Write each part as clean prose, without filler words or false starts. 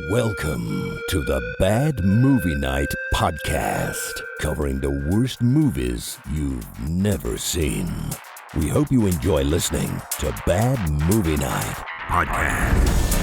Welcome to the Bad Movie Night podcast, covering the worst movies you've never seen. We hope you enjoy listening to Bad Movie Night podcast.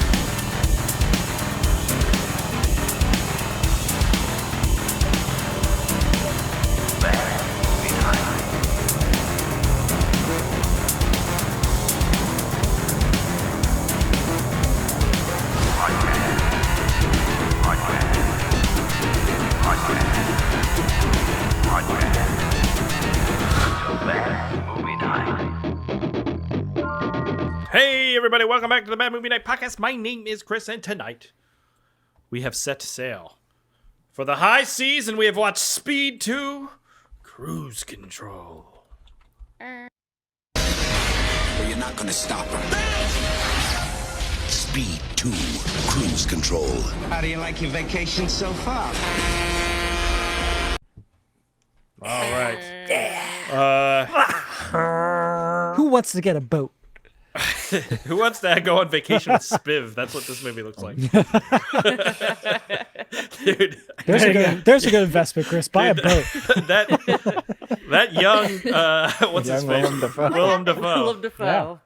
Hey everybody, welcome back to the Bad Movie Night Podcast. My name is Chris, and tonight we have set sail for the high seas, and we have watched Speed 2, Cruise Control. Well, you're not gonna stop him. Speed 2, Cruise Control. How do you like your vacation so far? All right. Who wants to get a boat? Who wants to go on vacation with Spiv? That's what this movie looks like. Dude, There's a good investment, Chris. Buy a boat. that young, what's his face? Willem Dafoe. Willem Dafoe.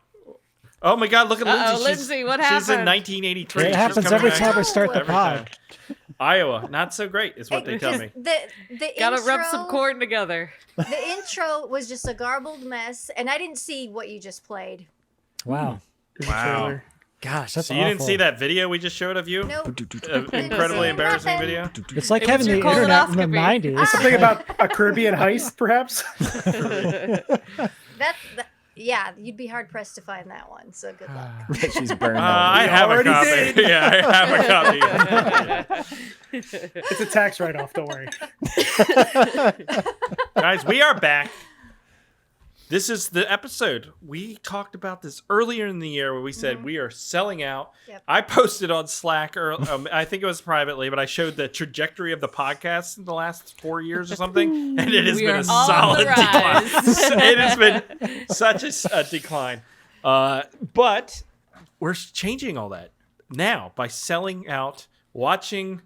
Oh my God, look at Lindsay. Lindsay, what She's in happened? 1983. It She's happens coming every back time we start the every pod. time. Iowa, not so great, is what they tell me. The Gotta intro, rub some corn together. The intro was just a garbled mess, and I didn't see what you just played. Wow. Wow. Gosh, that's So you awful. didn't see that video we just showed of you? Nope. Incredibly embarrassing video. It's like It having was the your internet in the colonoscopy. 90s. Something about a Caribbean heist, perhaps? Yeah, you'd be hard pressed to find that one. So good luck. She's burned I have a already copy. did. Yeah, I have a copy. It's a tax write-off, don't worry. Guys, we are back. This is the episode. We talked about this earlier in the year where we said we are selling out. Yep. I posted on Slack, or I think it was privately, but I showed the trajectory of the podcast in the last 4 years or something, and it has We been are a on solid the decline. rise. It has been such a decline. But we're changing all that now by selling out, watching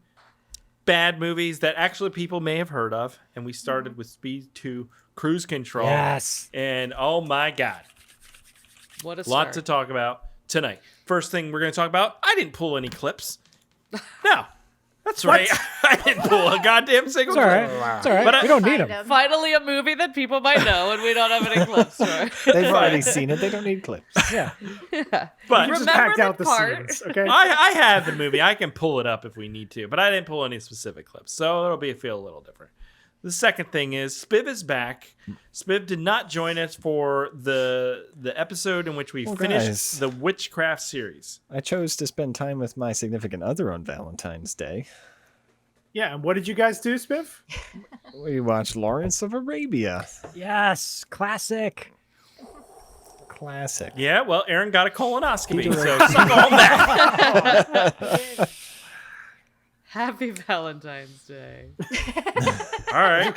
bad movies that actually people may have heard of, and we started with Speed 2 Cruise Control. Yes. And oh my God, What a lot start. to talk about tonight. First thing we're going to talk about, I didn't pull any clips. No, that's right. I didn't pull a goddamn single It's all right. clip. It's all right. But we don't need Find them. 'em. Finally a movie that people might know, and we don't have any clips for. They've already seen it. They don't need clips. Yeah. But Just Remember packed the out the part? scenes, okay? I have the movie. I can pull it up if we need to, but I didn't pull any specific clips, so it'll feel a little different. The second thing is Spiv is back. Spiv did not join us for the episode in which we finished guys. the Witchcraft series. I chose to spend time with my significant other on Valentine's Day. Yeah, and what did you guys do, Spiff? We watched Lawrence of Arabia. Yes. Classic. Classic. Yeah, well, Aaron got a colonoscopy, so suck on that. Happy Valentine's Day. All right.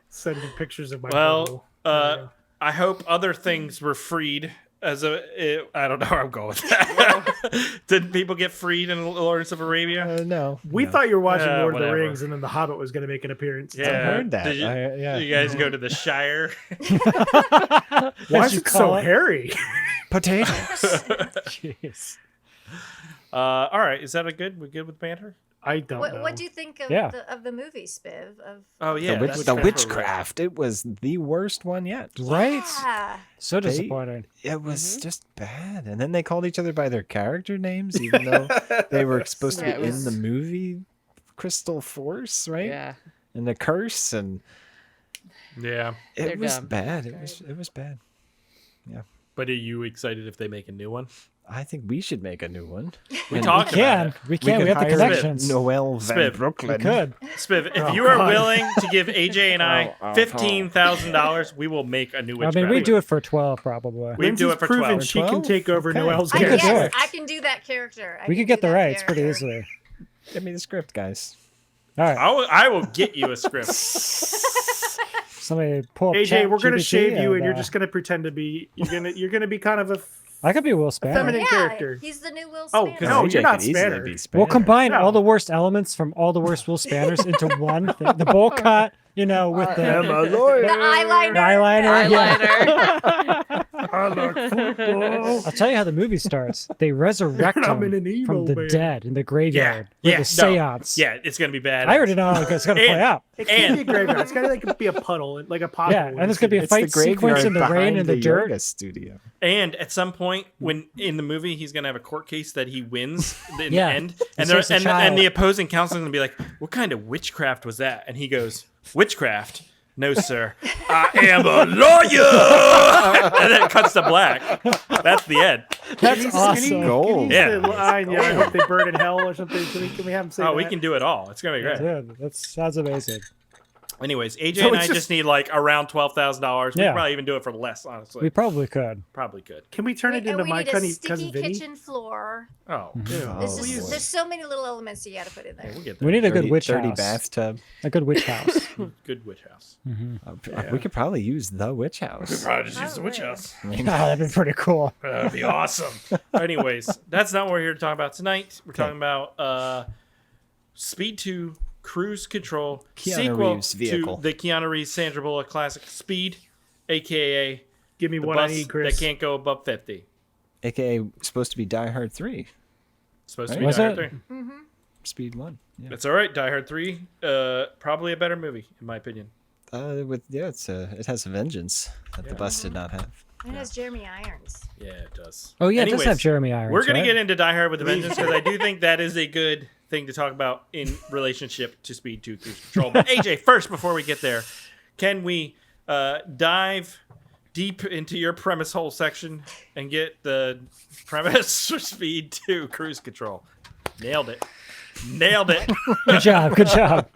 Sending pictures of my Well, boo. I hope other things were freed. I don't know where I'm going with that. Did people get freed in Lawrence of Arabia? No. We thought you were watching Lord of whatever. the Rings, and then The Hobbit was going to make an appearance. Yeah, I heard that. Did you, Yeah. you guys go to the Shire? Why As is you it so call it. hairy? Potatoes. Jeez. All right, is that we good with banter? I don't know. What do you think of Yeah. the movie, Spiv? Oh yeah, the that's Witchcraft. It was the worst one yet. Right? Yeah. So They- disappointing. It was just bad. And then they called each other by their character names, even though they were supposed to Yeah, be it in was- the movie Crystal Force, right? Yeah. And the curse, and Yeah, it They're was dumb. bad. It was bad. but are you excited if they make a new one? I think we should make a new one. We And talked about it. We can. We have the hire connections. Noel Van Spiv. We Brooklyn. could. Spiv, if Oh, you are God. willing to give AJ and I Oh, $15,000, we will make a new I Witchcraft. mean, we do it for 12 probably. We do Lindsay's it for proven 12. she can 12? take over Okay. Noel's I I, could character. do yes, it. I can do that character. We could do get the that rights pretty character. easily. Give me the script, guys. All right. I will get you a script. Somebody pull up AJ, we're gonna ChatGPT shave you, and you're uh, just gonna pretend to be. You're gonna be kind of a I could be Will Spanner. Feminine character. He's the new Will Oh, Spanner. no, AJ you're not could easily Spanner. be Spanner. We'll combine No. all the worst elements from all the worst Will Spanners into one thing. The bowl cut, with I'm the a lawyer. The eyeliner. eyeliner. Yeah. Eyeliner. I like football. I'll tell you how the movie starts. They resurrect I'm in him an emo from the band. dead in the graveyard Yeah, with a no. seance. Yeah, it's gonna be bad. I already know how it's going to play out. It can't be a graveyard. It's gotta like be a puddle, like a pothole. Yeah, and there's going to be a It's fight the sequence graveyard in the rain behind and the dirt. yoga studio. And at some point, when in the movie, he's gonna have a court case that he wins in Yeah. the end, He and saves a and child. the opposing counsel is gonna be like, "What kind of witchcraft was that?" And he goes, "Witchcraft? No, sir. I am a lawyer." And then it cuts to black. That's the end. That's awesome. Gold. Yeah. The line, I hope they burn in hell or something. Can we have him say Oh, we that? can do it all. It's gonna be great. Yeah, that sounds amazing. Anyways, AJ So and it's I just need like around $12,000. We Yeah. could probably even do it for less, honestly. We probably could. Probably could. Can we turn it And into we my need a cousin sticky Vinny? kitchen floor. Oh, There's so many little elements you got to put in there. we'll get there. We need a good 30 witch dirty house. bathtub. A good witch house. Good witch house. We could probably use the witch house. Probably just use Oh, the witch really? house. Oh, that'd be pretty cool. That'd be awesome. Anyways, that's not what we're here to talk about tonight. We're talking about Speed 2 Cruise Control, Keanu sequel Reeves vehicle. to the Keanu Reeves Sandra Bullock classic Speed, aka Give me the what I bus need, that Chris. can't go above 50. AKA supposed to be Die Hard 3. Supposed to be Was Die Hard it? 3. Speed 1. Yeah. That's all right. Die Hard 3, probably a better movie in my opinion. It has a vengeance that the bus did not have. And it has Jeremy Irons. Yeah, it does. Oh, yeah, it does Anyways, have Jeremy Irons. We're gonna right? get into Die Hard with a Vengeance because I do think that is a good thing to talk about in relationship to Speed 2 Cruise Control. But AJ, first, before we get there, can we dive deep into your premise hole section and get the premise for Speed 2 Cruise Control? Nailed it. Nailed it. Good job. Good job.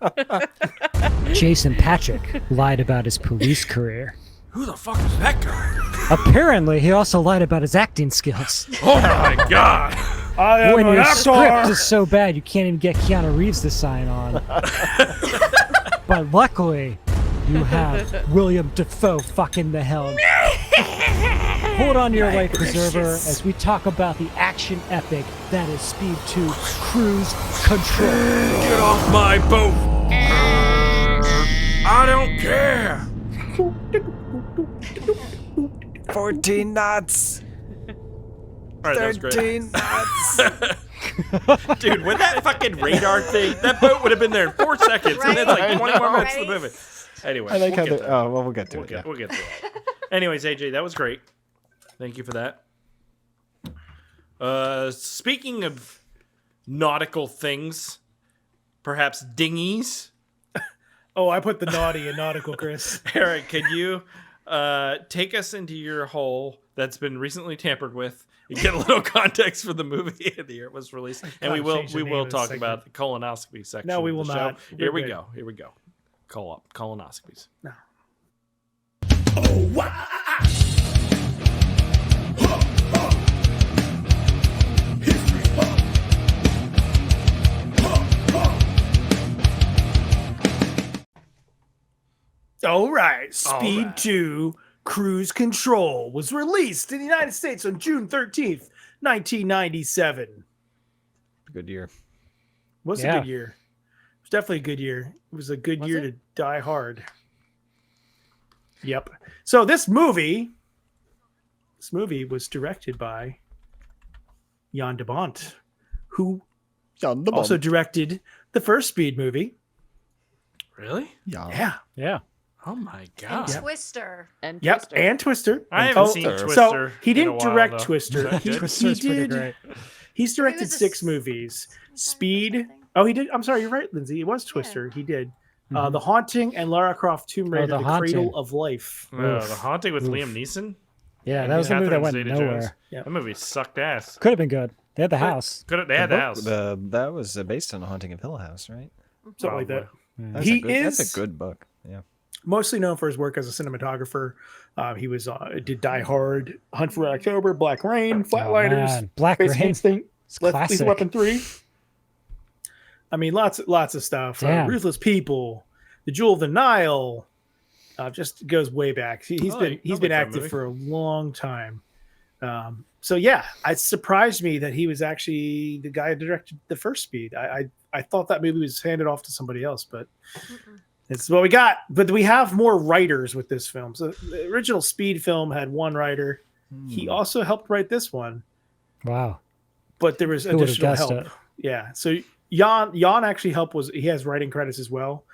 Jason Patrick lied about his police career. Who the fuck is that guy? Apparently, he also lied about his acting skills. Oh my god. I am When an your actor. script is so bad, you can't even get Keanu Reeves to sign on. But luckily, you have William Dafoe fucking the helm. Hold on to your life preserver as we talk about the action epic that is Speed 2 Cruise Control. Get off my boat. I don't care. 14 knots! All right, that was great. 13 knots! Dude, with that fucking radar thing, that boat would have been there in 4 seconds, and it's like Right. 20 more minutes to Right. the movie. Anyway, I like we'll how get the. there. Oh, well, we'll get to We'll it. Yeah. get through that. Anyways, AJ, that was great. Thank you for that. Speaking of nautical things, perhaps dinghies. Oh, I put the naughty in nautical, Chris. Eric, can you take us into your hole that's been recently tampered with and get a little context for the movie and the year it was released? And we will change the name of the talk segment. about the colonoscopy section. No, we of will the show. not. Here We're we good. go. Here we go. Colonoscopies. No. All right. Speed right. 2 Cruise Control was released in the United States on June 13th, 1997. Good year. Was a Yeah. good year. It was definitely a good year. It was a good Was year it? to die hard. Yep. So this movie was directed by Jan de Bont, who also directed the first Speed movie. Really? Yeah. Yeah. Oh my And god. Twister. And Yep. Twister. And Twister. I haven't Oh, seen Twister. Twister. So he in a didn't while, direct though. Twister. Is that He, good? Twister's pretty did. great. He's He directed was a 6 s- movies. something, Speed. something. Oh, he did. I'm sorry. You're right, Lindsay. It was Twister. He did. The Haunting and Lara Croft Tomb Raider, The The Haunting. Cradle of Life. No, Oof. The Haunting with Oof. Liam Neeson. Yeah, and that was the movie that Catherine went Zeta-Jones. nowhere. Yeah. That movie sucked ass. Could have been good. They had the house. They had the house. That was based on The Haunting of Hill House, right? Something like that. Probably. That's Is a good book. Yeah. mostly known for his work as a cinematographer. He was did Die Hard, Hunt for Red October, Black Rain, Flatliners, man. Black Basic Rain. Instinct, It's Lethal classic. Weapon 3. I mean, lots of stuff. Damn. Ruthless People, The Jewel of the Nile. Just goes way back. He's Oh, been I he's like been that active movie. for a long time. So yeah, it surprised me that he was actually the guy who directed the first Speed. I thought that movie was handed off to somebody else, but it's what we got. But we have more writers with this film. So the original Speed film had one writer. He also helped write this one, Wow. but there was Who would've additional guessed help. it? Yeah. So Jan actually he has writing credits as well.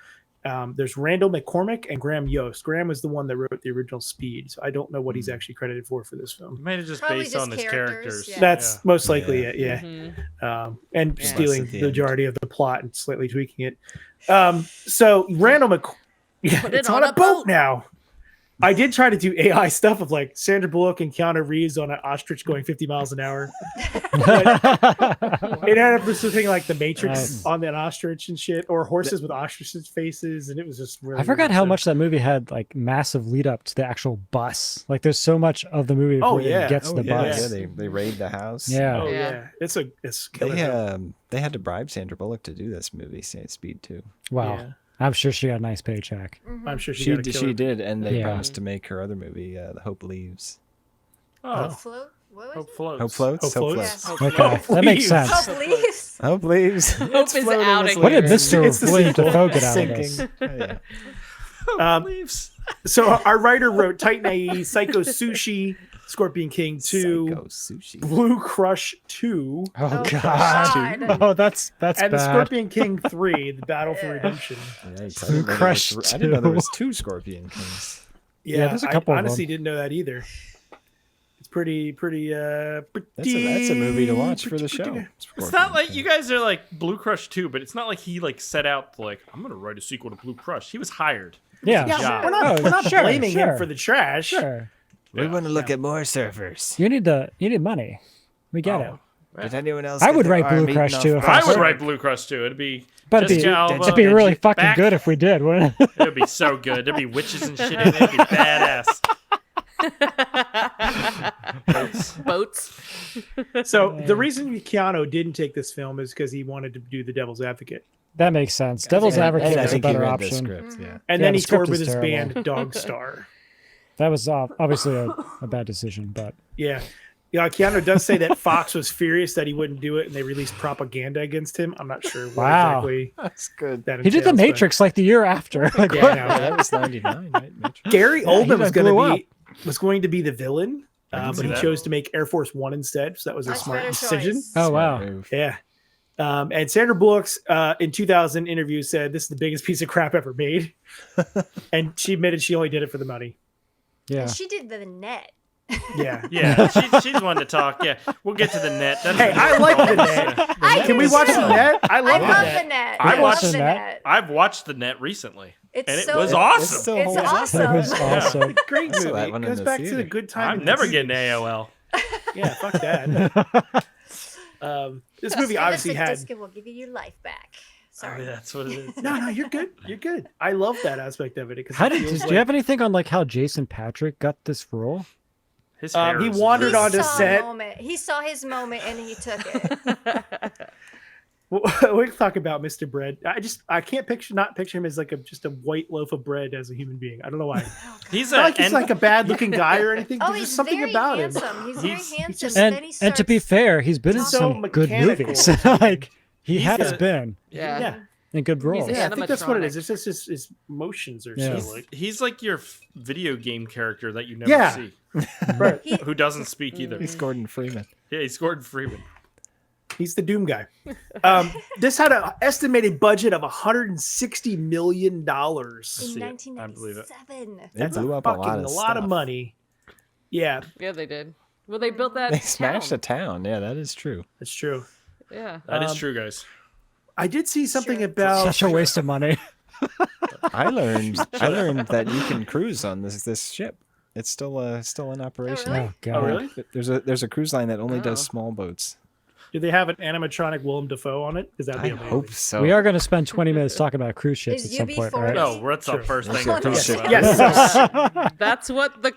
There's Randall McCormick and Graham Yost. Graham was the one that wrote the original Speed, so I don't know what he's actually credited for this film. Might have just Probably based just on his characters, characters. yeah. That's most likely Yeah. it, yeah. Mhm. And Yeah. stealing Plus at the the end. majority of the plot and slightly tweaking it. So Randall yeah, Put it it's on on a a boat boat. now. I did try to do AI stuff of like Sandra Bullock and Keanu Reeves on an ostrich going 50 miles an hour. It ended up just looking like the Matrix Nice. on that ostrich and shit, or horses with ostrich faces, and it was just really. I forgot weird. how So- much that movie had like massive lead up to the actual bus. Like there's so much of the movie before yeah. it gets to the yeah, bus. yeah, they raid the house. Yeah. Oh Yeah. yeah, it's killer. They had to bribe Sandra Bullock to do this movie, Speed 2. Wow. Yeah. I'm sure she got a nice paycheck. I'm sure She got a did, killer. she did, and they Yeah. promised to make her other movie, The Hope Leaves. Oh, Float? What was Hope it? floats. Hope Floats? Hope Floats? Yes. Okay, that makes sense. Hope leaves. Hope Leaves. Hope is out of What did here. Mr. It's the William sequel. Dafoe get out of Sinking. this? Yeah. Hope leaves. So our writer wrote Titan AE, Psycho Sushi, Scorpion King 2, Psycho Sushi. Blue Crush 2, Oh, Oh, God. God. Oh, that's and bad. the Scorpion King 3, The Battle for Redemption. Yikes, Blue Crush I didn't know there 2. was 2 Scorpion Kings. Yeah, there's a couple I of honestly them. didn't know that either. It's pretty. That's a movie to watch for the show. It's not like you guys are like Blue Crush 2, but it's not like he like set out like I'm gonna write a sequel to Blue Crush. He was hired. Yeah, Yeah, job. we're not, Oh, we're not sure, blaming sure. him for the trash. sure. We want to look at more surfers. You need money. We get it. Did anyone else? I get would their write Blue arm eaten Crush off too if by I a would shark? write Blue Crush 2. It'd be But it'd Jessica be, Alba, it'd be really Angie fucking Back. good if we did, wouldn't it? It'd be so good. There'd be witches and shit in it. It'd be badass. Boats. So the reason Keanu didn't take this film is because he wanted to do The Devil's Advocate, That makes sense. Devil's And Advocate I was a think he better read the option. script, yeah. and Yeah, then the he script toured with is his terrible. band Dog Star. That was obviously a bad decision, but Yeah. Yeah, Keanu does say that Fox was furious that he wouldn't do it, and they released propaganda against him. I'm not sure what Wow. exactly That's good. that he did The entails, but- Matrix like the year after. Like, Yeah, what? I know. Yeah, that was 99, right? Matrix? Gary he Oldman was just going blew to be the villain, but see he that. chose to make Air Force One instead. So that was a Much smart better decision. choice. Oh, Smart wow. move. Yeah. And Sandra Bullock's in 2000 interview said this is the biggest piece of crap ever made, and she admitted she only did it for the money. Yeah. And she did the net. Yeah. Yeah, she's one to talk. Yeah, we'll get to the net. That's Hey, I like the net. I Can we do watch too. the net? I I love the love net. the net. I I watched love the the net. net. I've watched the net recently, It's and it so was good. awesome. still It's holds up. awesome. It was awesome. Great I saw movie. that It one in goes the back to the theater. good time. I'm never getting AOL. Yeah, fuck that. This movie Give us obviously a had. disc and we'll give you your life back. Oh, Sorry. yeah, that's what it is. No, you're good. You're good. I love that aspect of it because How do you have anything on like how Jason Patrick got this role? His hair he is wandered He onto saw a set. moment. He saw his moment and he took it. We can talk about Mr. Bread. I can't picture him as like just a white loaf of bread as a human being. I don't know why. He's Not a like he's and like a bad looking guy or anything. Oh, There's he's just something very about him. handsome. He's very He's handsome. just- and then he And to be starts- fair, he's been in He's so some good mechanical. movies. Like he He's has a- been Yeah. in good roles. He's Yeah, I think that's what it animatronic. is. It's just his motions are Yeah. so like. he's like your video game character that you never Yeah. see, Right. who doesn't speak either. He's Gordon Freeman. Yeah, he's Gordon Freeman. He's the Doom guy. This had an estimated budget of $160 million. in See it. I believe it. 1997. They That's blew a up a fucking lot of stuff. money. Yeah, Yeah, they did. Well, they built that. They smashed town. a town. Yeah, that is true. that's true. Yeah. That is true, guys. I did see something Sure. about. Such a waste of money. I learned that you can cruise on this ship. It's still in operation. really? Oh god. Oh, really? There's a cruise line that only does Oh. small boats. Do they have an animatronic Willem Dafoe on it? Because that'd I be amazing. hope so. We are going to spend 20 minutes talking about cruise ships Is at some point, UB40? right? No, that's the True. first thing. Yeah, cruise ship. Yes. That's what the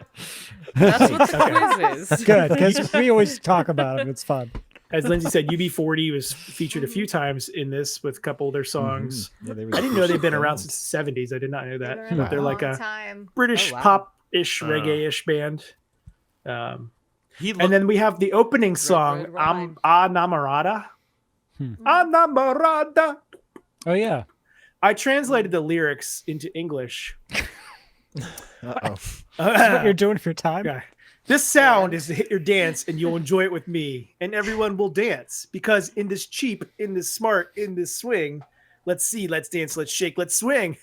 quiz is. Good, because we always talk about them. It's fun. As Lindsay said, UB40 was featured a few times in this with a couple of their songs. Yeah, they were I didn't know cruise they've ship been around bands. since the 70s. I did not know They've that. been around But they're a like long a time. British Oh, wow. pop-ish, reggae-ish band. He And then we have the opening song, Red Wine. Namorada. Namorada. Oh yeah. I translated the lyrics into English. Uh-oh. That's what you're doing for your time. Okay. This sound is to hit your dance and you'll enjoy it with me. And everyone will dance because in this cheap, in this smart, in this swing, let's see, let's dance, let's shake, let's swing.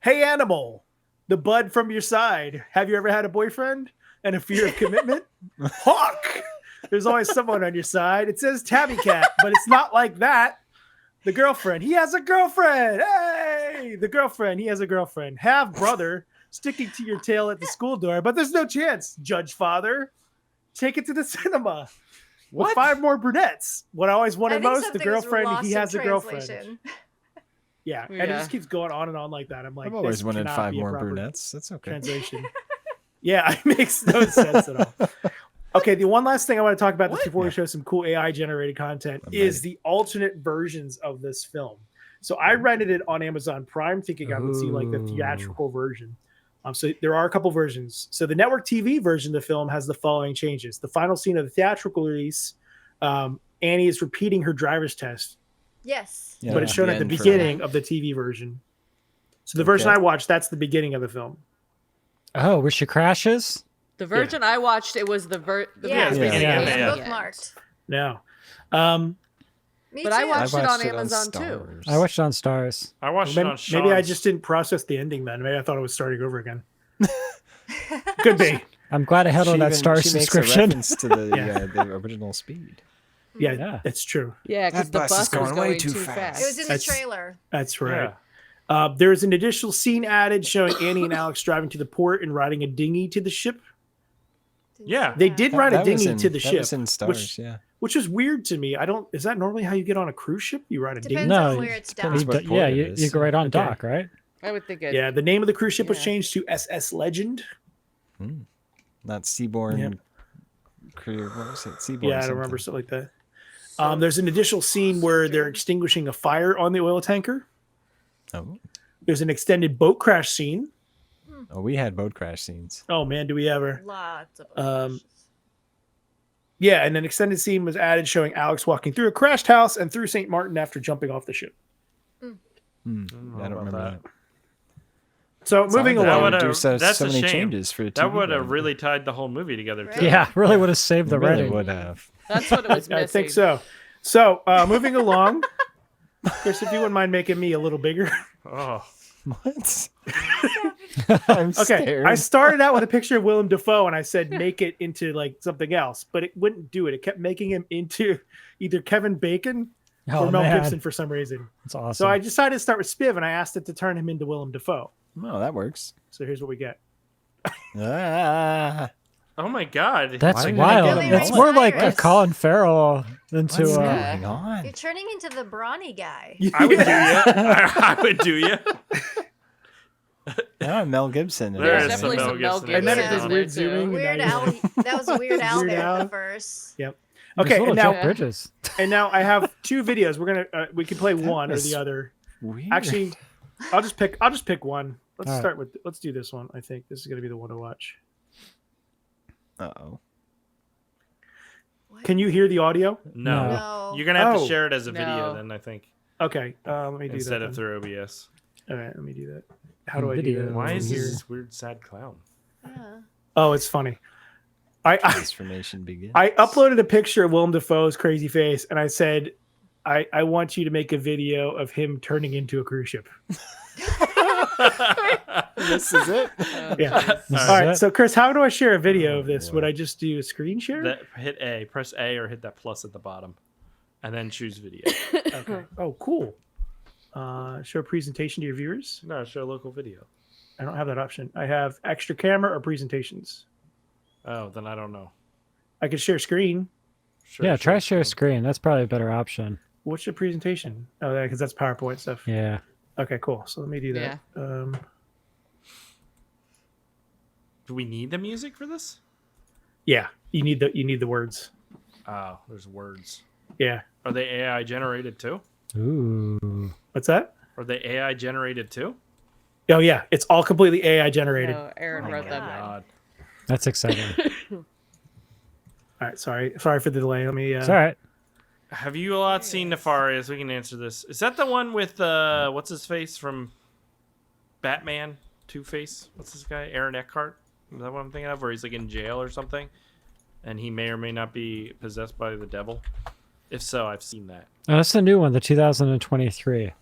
Hey, animal, the bud from your side. Have you ever had a boyfriend and a fear of commitment? Hawk, there's always someone on your side. It says Tabby Cat, but it's not like that. The girlfriend, he has a girlfriend. Hey, the girlfriend, he has a girlfriend. Have brother sticking to your tail at the school door, but there's no chance, Judge Father. Take it to the cinema. With 5 more brunettes. What I always wanted most, the girlfriend, he has a girlfriend. Yeah, and it just keeps going on and on like that. I'm like, I've always this wanted cannot 5 be a more proper brunettes. That's okay. Translation. Yeah, it makes no sense at all. Okay, the one last thing I want to talk about this before we show some cool AI generated content is the alternate versions of this film. So I rented it on Amazon Prime, thinking I would see like the theatrical version. So there are a couple versions. So the network TV version of the film has the following changes. The final scene of the theatrical release, Annie is repeating her driver's test, Yes. but it's shown at the beginning of the TV version. So the version I watched, that's the beginning of the film. Oh, where she crashes? The version I watched, it was the Yeah, it's it's beginning of it, yeah. bookmarked. No. Me But too. I watched it on it Amazon too. Stars. I watched it on Stars. I watched it Maybe, on maybe I Sean's. just didn't process the ending then. Maybe I thought it was starting over again. Could be. I'm glad I held on that Stars she makes a subscription. reference to the original speed. Yeah, it's true. Yeah, because the That bus bus was is going going too too fast. It was in the That's- trailer. That's right. Yeah. There's an additional scene added showing Annie and Alex driving to the port and riding a dinghy to the ship. Yeah. They did ride a That was dinghy in- to the that ship, was in Stars, yeah. which is weird to me. Is that normally how you get on a cruise ship? You ride a Depends dinghy? No, on where it's depends down. what port Yeah, it you is. go right on Okay. dock, right? I would think it. Yeah, the name of the cruise ship was Yeah. changed to SS Legend. Not Seaborn. Yep. What was it? Seaborn. Yeah, I don't remember something like that. There's an additional scene where they're extinguishing a fire on the oil tanker. Oh. There's an extended boat crash scene. Oh, we had boat crash scenes. Oh man, do we ever? Lots of Yeah, and an extended scene was added showing Alex walking through a crashed house and through St. Martin after jumping off the ship. I don't remember that. So moving That along, would've- do so that's a many shame. changes for a That TV would have version. really tied the whole movie together too. Yeah, really would have saved the Really writing. would have. That's what it was missing. I think so. So moving along, Chris, if you wouldn't mind making me a little bigger. Oh, What? I'm Okay, scared. I started out with a picture of Willem Dafoe and I said make it into like something else, but it wouldn't do it. It kept making him into either Kevin Bacon Oh, or Mel man. Gibson for some reason. That's awesome. So I decided to start with Spiv and I asked it to turn him into Willem Dafoe. Oh, that works. So here's what we get. Ah. oh my God! That's Why did I wild. get him That's all more like a Cyrus? Colin Farrell into What's Yeah. going on? You're turning into the brawny guy. I would do you. I would do you. Yeah, Mel Gibson. in There it, is There's some right? definitely Mel some Mel Gibson And then it Gibson does in weird there, zooming. too. Weird Al. That was a Weird Al Weird there Al. at first. Yep. There's Okay, little and now Jeff Bridges. and now I have 2 videos. We're gonna we can play one or was the other. Weird. Actually, I'll just pick one. Let's All right. start with. Let's do this one. I think this is gonna be the one to watch. Uh-oh. Can you hear the audio? No. No. You're gonna have Oh. to share it as a video No. then. I think Okay, let me do instead that. of through OBS. All right, let me do that. How do I do Video. that? Why from is here? this weird sad clown? Yeah. Oh, it's funny. I Transformation begins. I uploaded a picture of Willem Dafoe's crazy face, and I said, I want you to make a video of him turning into a cruise ship. This is it. Yeah. This is All right. it? So, Chris, how do I share a video of Oh, this? boy. Would I just do a screen share? Hit A, press A, or hit that plus at the bottom, and then choose video. Okay. Oh, cool. Show a presentation to your viewers. No, show local video. I don't have that option. I have extra camera or presentations. Oh, then I don't know. I could share screen. Sure, Yeah, try sure. share screen. That's probably a better option. What's your presentation? Oh, yeah, because that's PowerPoint stuff. Yeah. Okay, cool. So let me do that. Do we need the music for this? Yeah, you need the words. Oh, there's words. Yeah. Are they AI generated too? Ooh. What's that? Are they AI generated too? Oh yeah, it's all completely AI generated. No, Aaron Oh wrote my them. God. That's exciting. All right, sorry for the delay. Let me. It's all right. Have you a lot seen Nefarious? We can answer this. Is that the one with what's his face from Batman? Two-Face? What's this guy? Aaron Eckhart? Is that what I'm thinking of? Where he's like in jail or something, and he may or may not be possessed by the devil. If so, I've seen that. Oh, that's the new one, the 2023.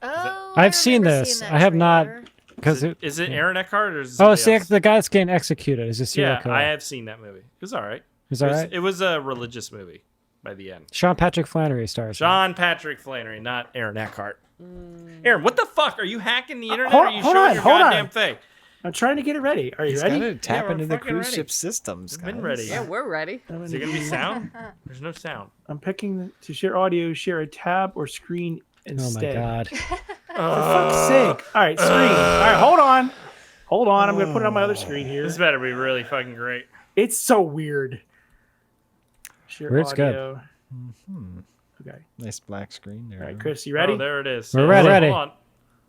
Oh, I've seen this. I have not, because Is it Aaron Eckhart or is it Oh, somebody else? the guy that's getting executed is a serial Yeah, killer. I have seen that movie. It was all right. Is that right? It was a religious movie by the end. Sean Patrick Flannery stars. in it. Sean Patrick Flannery, not Aaron Eckhart. Aaron, what the fuck? Are you hacking the internet hold- or are you hold showing on, your hold on. goddamn thing? I'm trying to get it ready. Are you He's ready? gotta tap we're into the fucking cruise ready. ship systems. We've been guys. ready. Yeah, we're ready. Is there going to be sound? There's no sound. I'm picking to share audio, share a tab or screen Oh instead. my god. For fuck's sake. All right, screen. All right, hold on. Hold on. I'm going to put it on my other screen here. This better be really fucking great. It's so weird. Share Weird's good. audio. Okay. Nice black screen there. All right, Chris, you ready? Oh, there it is. We're ready. Hold on.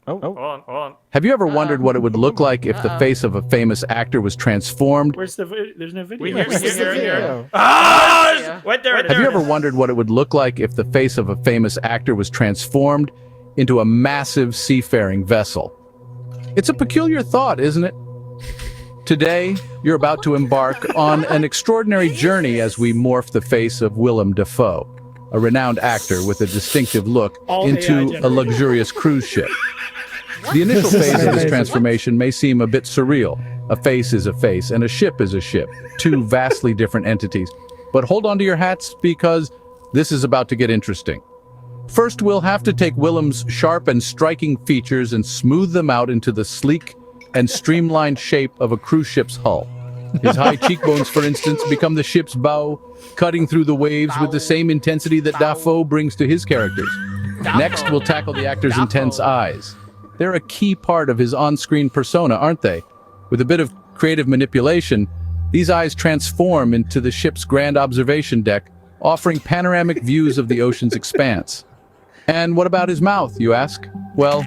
Oh, Hold on. Have you ever wondered what it would look like if the face of a famous actor was transformed? Where's the? There's no video. We hear the it here. video? Ah! Yeah. Wait, there it Have you is. ever wondered what it would look like if the face of a famous actor was transformed into a massive seafaring vessel? It's a peculiar thought, isn't it? Today, you're about to embark on an extraordinary journey as we morph the face of Willem Dafoe, a renowned actor with a distinctive look, All AI into a generated. luxurious cruise ship. The initial phase of this transformation may seem a bit surreal. A face is a face, and a ship is a ship. Two vastly different entities. But hold on to your hats, because this is about to get interesting. First, we'll have to take Willem's sharp and striking features and smooth them out into the sleek and streamlined shape of a cruise ship's hull. His high cheekbones, for instance, become the ship's bow, cutting through the waves with the same intensity that Dafoe brings to his characters. Next, we'll tackle the actor's intense eyes. They're a key part of his on-screen persona, aren't they? With a bit of creative manipulation, these eyes transform into the ship's grand observation deck, offering panoramic views of the ocean's expanse. And what about his mouth, you ask? Well,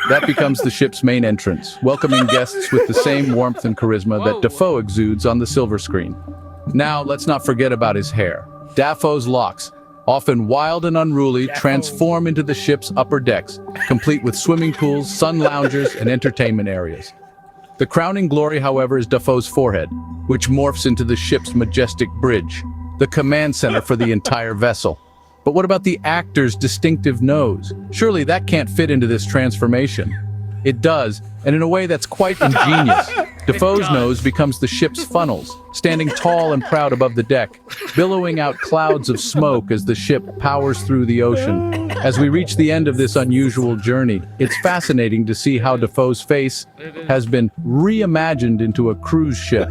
that becomes the ship's main entrance, welcoming guests with the same warmth and charisma that Dafoe exudes on the silver screen. Now, let's not forget about his hair. Dafoe's locks, often wild and unruly, transform into the ship's upper decks, complete with swimming pools, sun loungers, and entertainment areas. The crowning glory, however, is Dafoe's forehead, which morphs into the ship's majestic bridge, the command center for the entire vessel. But what about the actor's distinctive nose? Surely that can't fit into this transformation. It does, and in a way that's quite ingenious. Dafoe's nose becomes the ship's funnels, standing tall and proud above the deck, billowing out clouds of smoke as the ship powers through the ocean. As we reach the end of this unusual journey, it's fascinating to see how Dafoe's face has been reimagined into a cruise ship.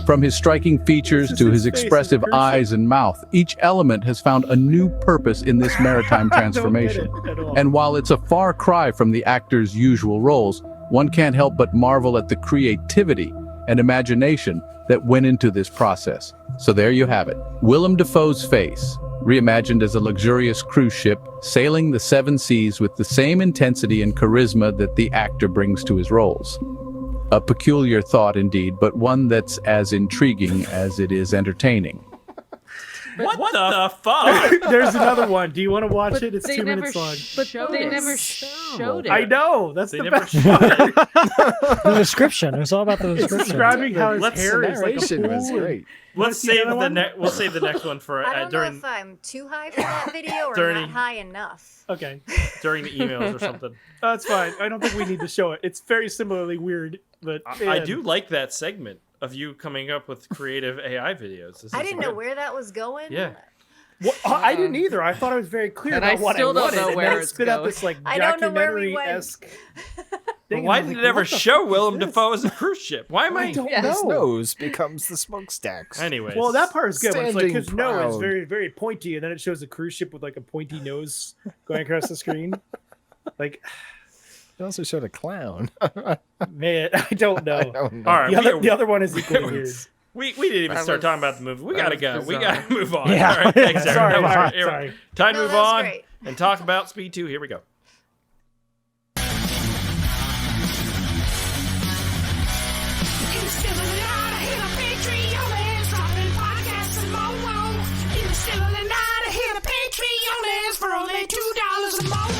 From his striking features to his expressive eyes and mouth, each element has found a new purpose in this maritime transformation. And while it's a far cry from the actor's usual roles, one can't help but marvel at the creativity and imagination that went into this process. So there you have it. Willem Dafoe's face, reimagined as a luxurious cruise ship, sailing the seven seas with the same intensity and charisma that the actor brings to his roles. A peculiar thought indeed, but one that's as intriguing as it is entertaining. What the fuck? There's another one. Do you want to watch But it? It's they 2 never minutes long. But they never showed it. I know. That's They the never best. showed it. The description. It was all about the It's description. describing how his Let's- hair is like a Narration was pool. great. Let's see the save other the one? we'll save the next one for I don't know during if I'm too high for that video or Dirty. not high enough. Okay, during the emails or something. that's fine. I don't think we need to show it. It's very similarly weird, but I man. do like that segment of you coming up with creative AI videos. This I is didn't know good. where that was going. Yeah. Well, I didn't either. I thought I was very clear And about I what still I don't wanted, know and where then it it's spit out going. this like I don't know where we documentary-esque But thing. why I'm did like, it ever what the show fuck is Willem this? Dafoe as a cruise ship? Why am I I? don't Yeah. His know. nose becomes the smokestacks. Anyways. Well, that part is good. But it's like Standing his nose is proud. very, very pointy, and then it shows a cruise ship with like a pointy nose going across the screen. Like, It also showed a clown. man, I don't know. I don't know. All right. The other one is equally weird. We didn't even That start was- talking about the movie. We that gotta was go. We bizarre. gotta move on. Yeah. All right, thanks, Aaron. Sorry, That was sorry, great. Aaron, sorry. time to No, move that was on great. and talk about Speed 2. Here we go. for only $2 a month.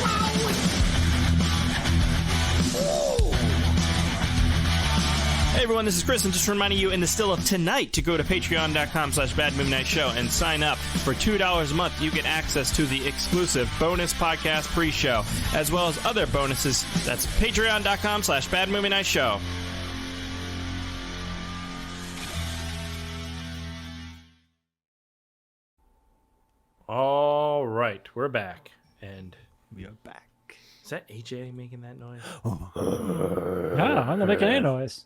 Hey everyone, this is Chris, and just reminding you in the still of tonight to go to patreon.com/badmovienight and sign up. For $2 a month, you get access to the exclusive bonus podcast pre-show, as well as other bonuses. That's patreon.com/badmovienightshow. All right, we're back. And We are back. is that AJ making that noise? No, I'm not making any noise.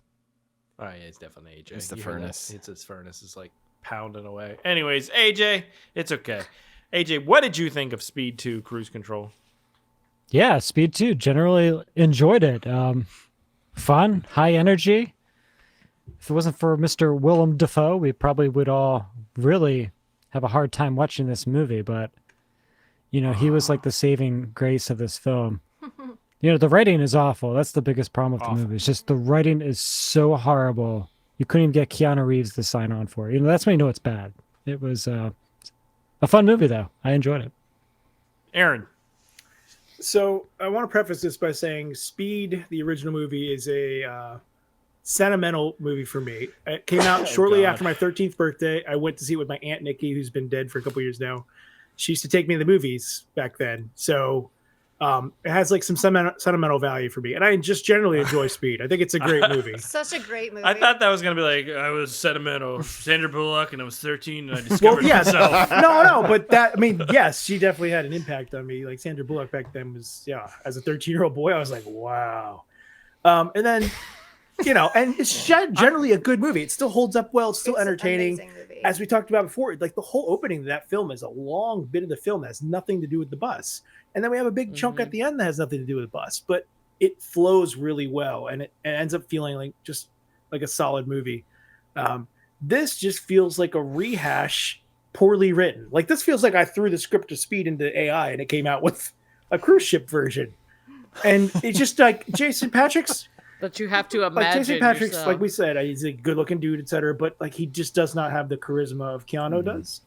Oh, yeah, it's definitely AJ. It's the You hear that? furnace. It's his furnace. It's like pounding away. Anyways, AJ, it's okay. AJ, what did you think of Speed 2 Cruise Control? Yeah, Speed 2, generally enjoyed it. Fun, high energy. If it wasn't for Mr. Willem Dafoe, we probably would all really have a hard time watching this movie, but you know, he was like the saving grace of this film. You know, the writing is awful. That's the biggest problem with the movie. It's just the writing is so horrible. You couldn't even get Keanu Reeves to sign on for it. You know, that's when you know it's bad. It was a fun movie, though. I enjoyed it. Aaron. So I want to preface this by saying Speed, the original movie, is a sentimental movie for me. It came out shortly after my 13th birthday. I went to see it with my Aunt Nikki, who's been dead for a couple years now. She used to take me to the movies back then. So it has like some sentimental value for me. And I just generally enjoy Speed. I think it's a great movie. Such a great movie. I thought that was going to be like, I was sentimental. Sandra Bullock, and I was 13, and I discovered myself. No, but that, I mean, yes, she definitely had an impact on me. Like Sandra Bullock back then was, yeah, as a 13-year-old boy, I was like, wow. And then, you know, and it's generally a good movie. It still holds up well. It's still entertaining. An amazing movie. As we talked about before, like the whole opening of that film is a long bit of the film that has nothing to do with the bus. And then we have a big chunk at the end that has nothing to do with the bus, but it flows really well. And it ends up feeling like just like a solid movie. This just feels like a rehash, poorly written. Like this feels like I threw the script of Speed into AI and it came out with a cruise ship version. And it's just like Jason Patrick's, But you have to imagine like Jason Patrick's, yourself. like we said, he's a good-looking dude, etc. But like he just does not have the charisma of Keanu does.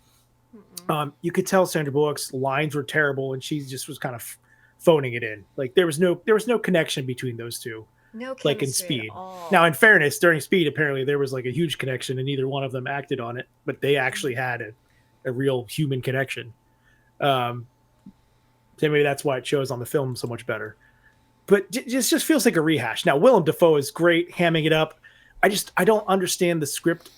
You could tell Sandra Bullock's lines were terrible, and she just was kind of phoning it in. Like there was no connection between those two. No like in chemistry Speed. at all. Now, in fairness, during Speed, apparently there was like a huge connection, and neither one of them acted on it, but they actually had a real human connection. So maybe that's why it shows on the film so much better. But it just feels like a rehash. Now, Willem Dafoe is great, hamming it up. I don't understand the script.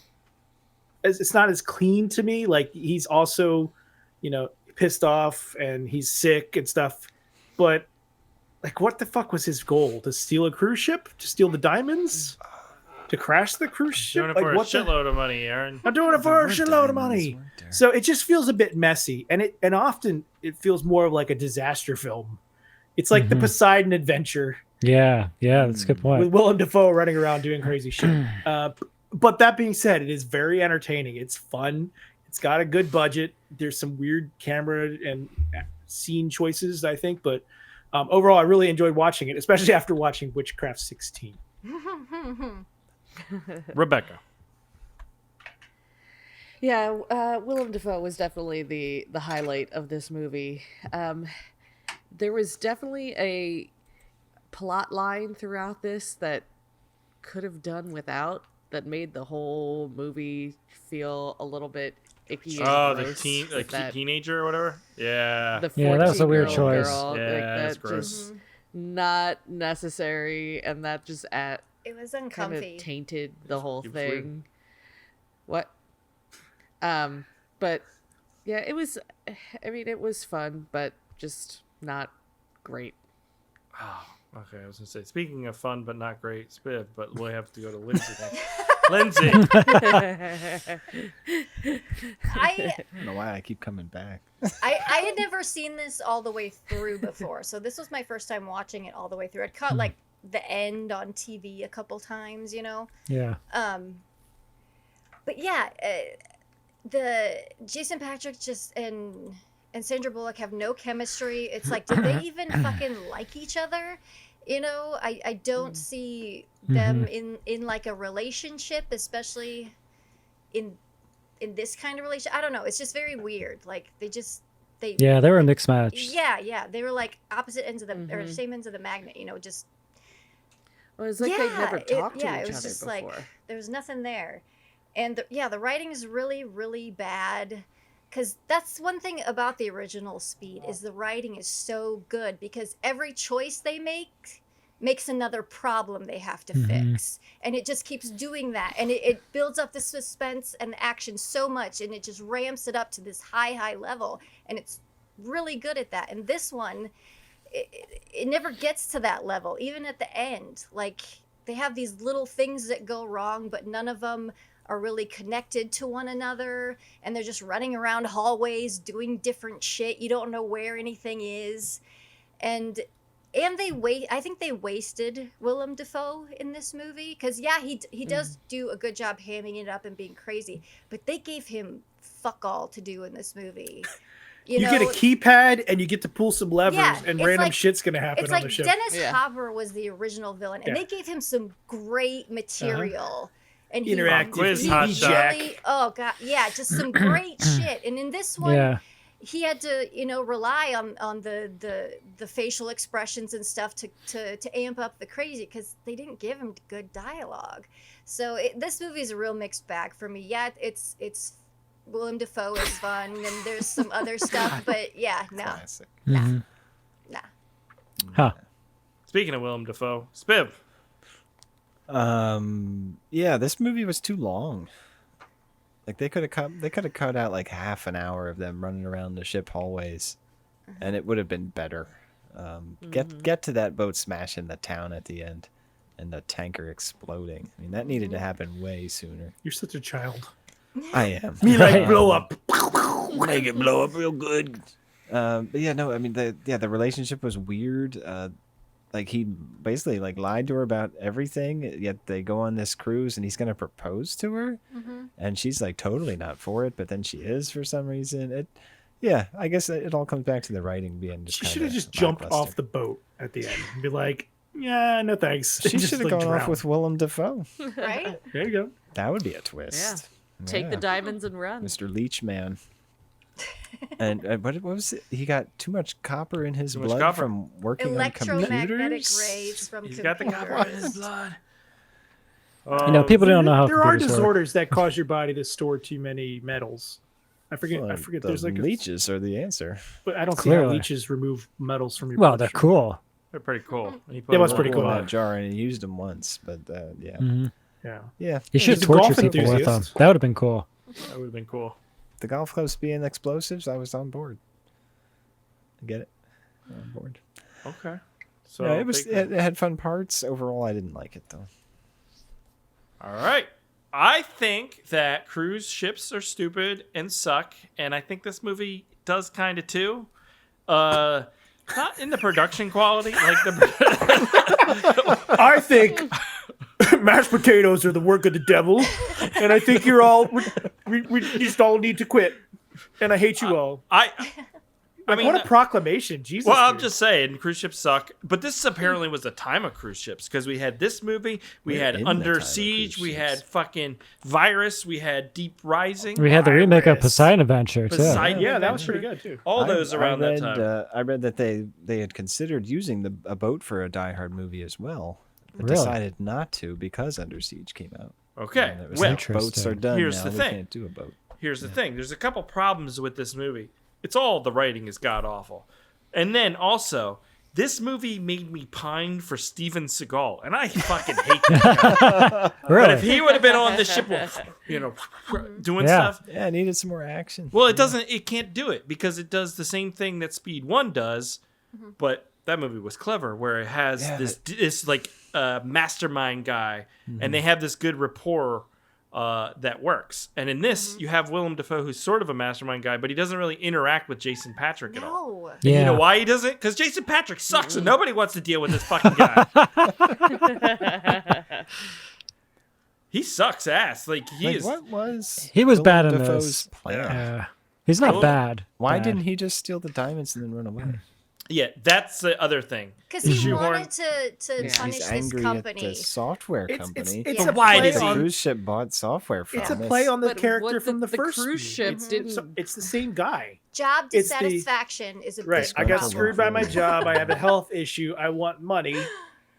It's not as clean to me. Like he's also, you know, pissed off and he's sick and stuff. But like, what the fuck was his goal? To steal a cruise ship? To steal the diamonds? To crash the cruise ship? Doing it for like, a what the- shitload of money, Aaron. I'm doing it for a shitload of money. So it just feels a bit messy, and often it feels more of like a disaster film. It's like the Poseidon Adventure Yeah, that's a good point. with Willem Dafoe running around doing crazy shit. But that being said, it is very entertaining. It's fun. It's got a good budget. There's some weird camera and scene choices, I think, but overall, I really enjoyed watching it, especially after watching Witchcraft 16. Rebecca. Yeah, Willem Dafoe was definitely the highlight of this movie. There was definitely a plot line throughout this that could have done without, that made the whole movie feel a little bit icky. Oh, and the gross. teenager or whatever? Yeah. The Yeah, that was a weird 14-year-old choice. girl, Yeah, like, that's that gross. just not necessary, and that just It was kind uncomfy. of tainted the whole It was weird. thing. What? But yeah, it was. I mean, it was fun, but just not great. Oh, okay. I was gonna say, speaking of fun but not great, Spiv, but we'll have to go to Lindsay next. Lindsay. I don't know why I keep coming back. I had never seen this all the way through before, so this was my first time watching it all the way through. I'd caught like the end on TV a couple times, you know. Yeah. But yeah, the Jason Patrick and Sandra Bullock have no chemistry. It's like, did they even fucking like each other? You know, I don't see them in like a relationship, especially in this kind of relationship. I don't know. It's just very weird. Like they just Yeah, they were a mixed match. Yeah, they were like opposite ends of the or same ends of the magnet. Just. Well, it's like they'd never talked to yeah, each it was other just before. like there was nothing there, and the writing is really, really bad. Because that's one thing about the original Speed is the writing is so good because every choice they make makes another problem they have to fix, and it just keeps doing that, and it builds up the suspense and the action so much, and it just ramps it up to this high level, and it's really good at that. And this one, it never gets to that level, even at the end. Like they have these little things that go wrong, but none of them are really connected to one another, and they're just running around hallways doing different shit. You don't know where anything is, and I think they wasted Willem Dafoe in this movie because he does do a good job hamming it up and being crazy, but they gave him fuck all to do in this movie. You get a keypad and you get to pull some levers, and random shit's gonna happen it's on like the ship. Dennis Hopper was the original villain, and they gave him some great material. And he Jack. Oh god, yeah, just some great shit. And in this one, he had to, rely on the facial expressions and stuff to amp up the crazy because they didn't give him good dialogue. So this movie is a real mixed bag for me. Yeah, it's Willem Dafoe is fun, and there's some other stuff, but nah. Huh. Speaking of Willem Dafoe, Spiv. Yeah, this movie was too long. Like they could have cut out like half an hour of them running around the ship hallways, and it would have been better. Get to that boat smashing the town at the end, and the tanker exploding. I mean, that needed to happen way sooner. You're such a child. I am. Me like blow up. Make it blow up real good. But yeah, no, I mean the relationship was weird. Like he basically like lied to her about everything, yet they go on this cruise and he's gonna propose to her, and she's like totally not for it, but then she is for some reason. I guess it all comes back to the writing being just. She should have just jumped off the boat at the end and be like, "Yeah, no thanks." She should have gone off with Willem Dafoe. Right? There you go. That would be a twist. Take the diamonds and run, Mr. Leechman. And what was it? He got too much copper in his blood from working on computers. Electromagnetic rays from He's computers. got the copper in his blood. People don't know how there are computers work. disorders that cause your body to store too many metals. I forget. The There's like leeches are the answer. But I don't see how Clearly. leeches remove metals from your. Well, they're bloodstream. cool. They're pretty cool. That was pretty cool. In a jar and he used them once, but yeah. Yeah. You should He's a torture golf people with them. enthusiast. That would have been cool. That would have been cool. The golf clubs being explosives, I was on board. I get it. I'm on board. Okay. So Yeah, it had fun parts. Overall, I didn't like it though. All right. I think that cruise ships are stupid and suck, and I think this movie does kind of too. Not in the production quality, like the. I think mashed potatoes are the work of the devil, and I think you're all we just all need to quit, and I hate you all. I mean, what a proclamation, Jesus! Well, I'm dude. just saying, cruise ships suck. But this apparently was the time of cruise ships because we had this movie, we had Under Siege, we had fucking Virus, we had Deep Rising. We had the remake of Poseidon Adventure too. Poseidon Yeah, that was Adventure. pretty good too. All those around that time. I read that they had considered using a boat for a Die Hard movie as well, but Really? decided not to because Under Siege came out. Okay, And it was well, like, boats are done here's now. the We thing. can't do a boat. Here's the thing. There's a couple problems with this movie. It's all the writing is god awful. And then also, this movie made me pine for Steven Seagal, and I fucking hate that guy. Really? But if he would have been on the ship, doing stuff. Yeah, I needed some more action. Well, it can't do it because it does the same thing that Speed 1 does, but that movie was clever where it has this like mastermind guy, and they have this good rapport that works. And in this, you have Willem Dafoe, who's sort of a mastermind guy, but he doesn't really interact with Jason Patrick at all. No. And you know why he doesn't? Because Jason Patrick sucks, and nobody wants to deal with this fucking guy. He sucks ass. Like he is. What was He was bad in Dafoe's this. plan? He's not bad. Why Bad. didn't he just steal the diamonds and then run away? Yeah, that's the other thing. Because he Shoehorn- wanted to punish He's this angry company. at the software It's company. a Why play does the he- on, cruise ship bought software from it's a us. play on the But character what from the the first cruise movie. ship It's didn't- it's the same guy. Job It's the- dissatisfaction is a Right. big I got problem. screwed by my job. I have a health issue. I want money,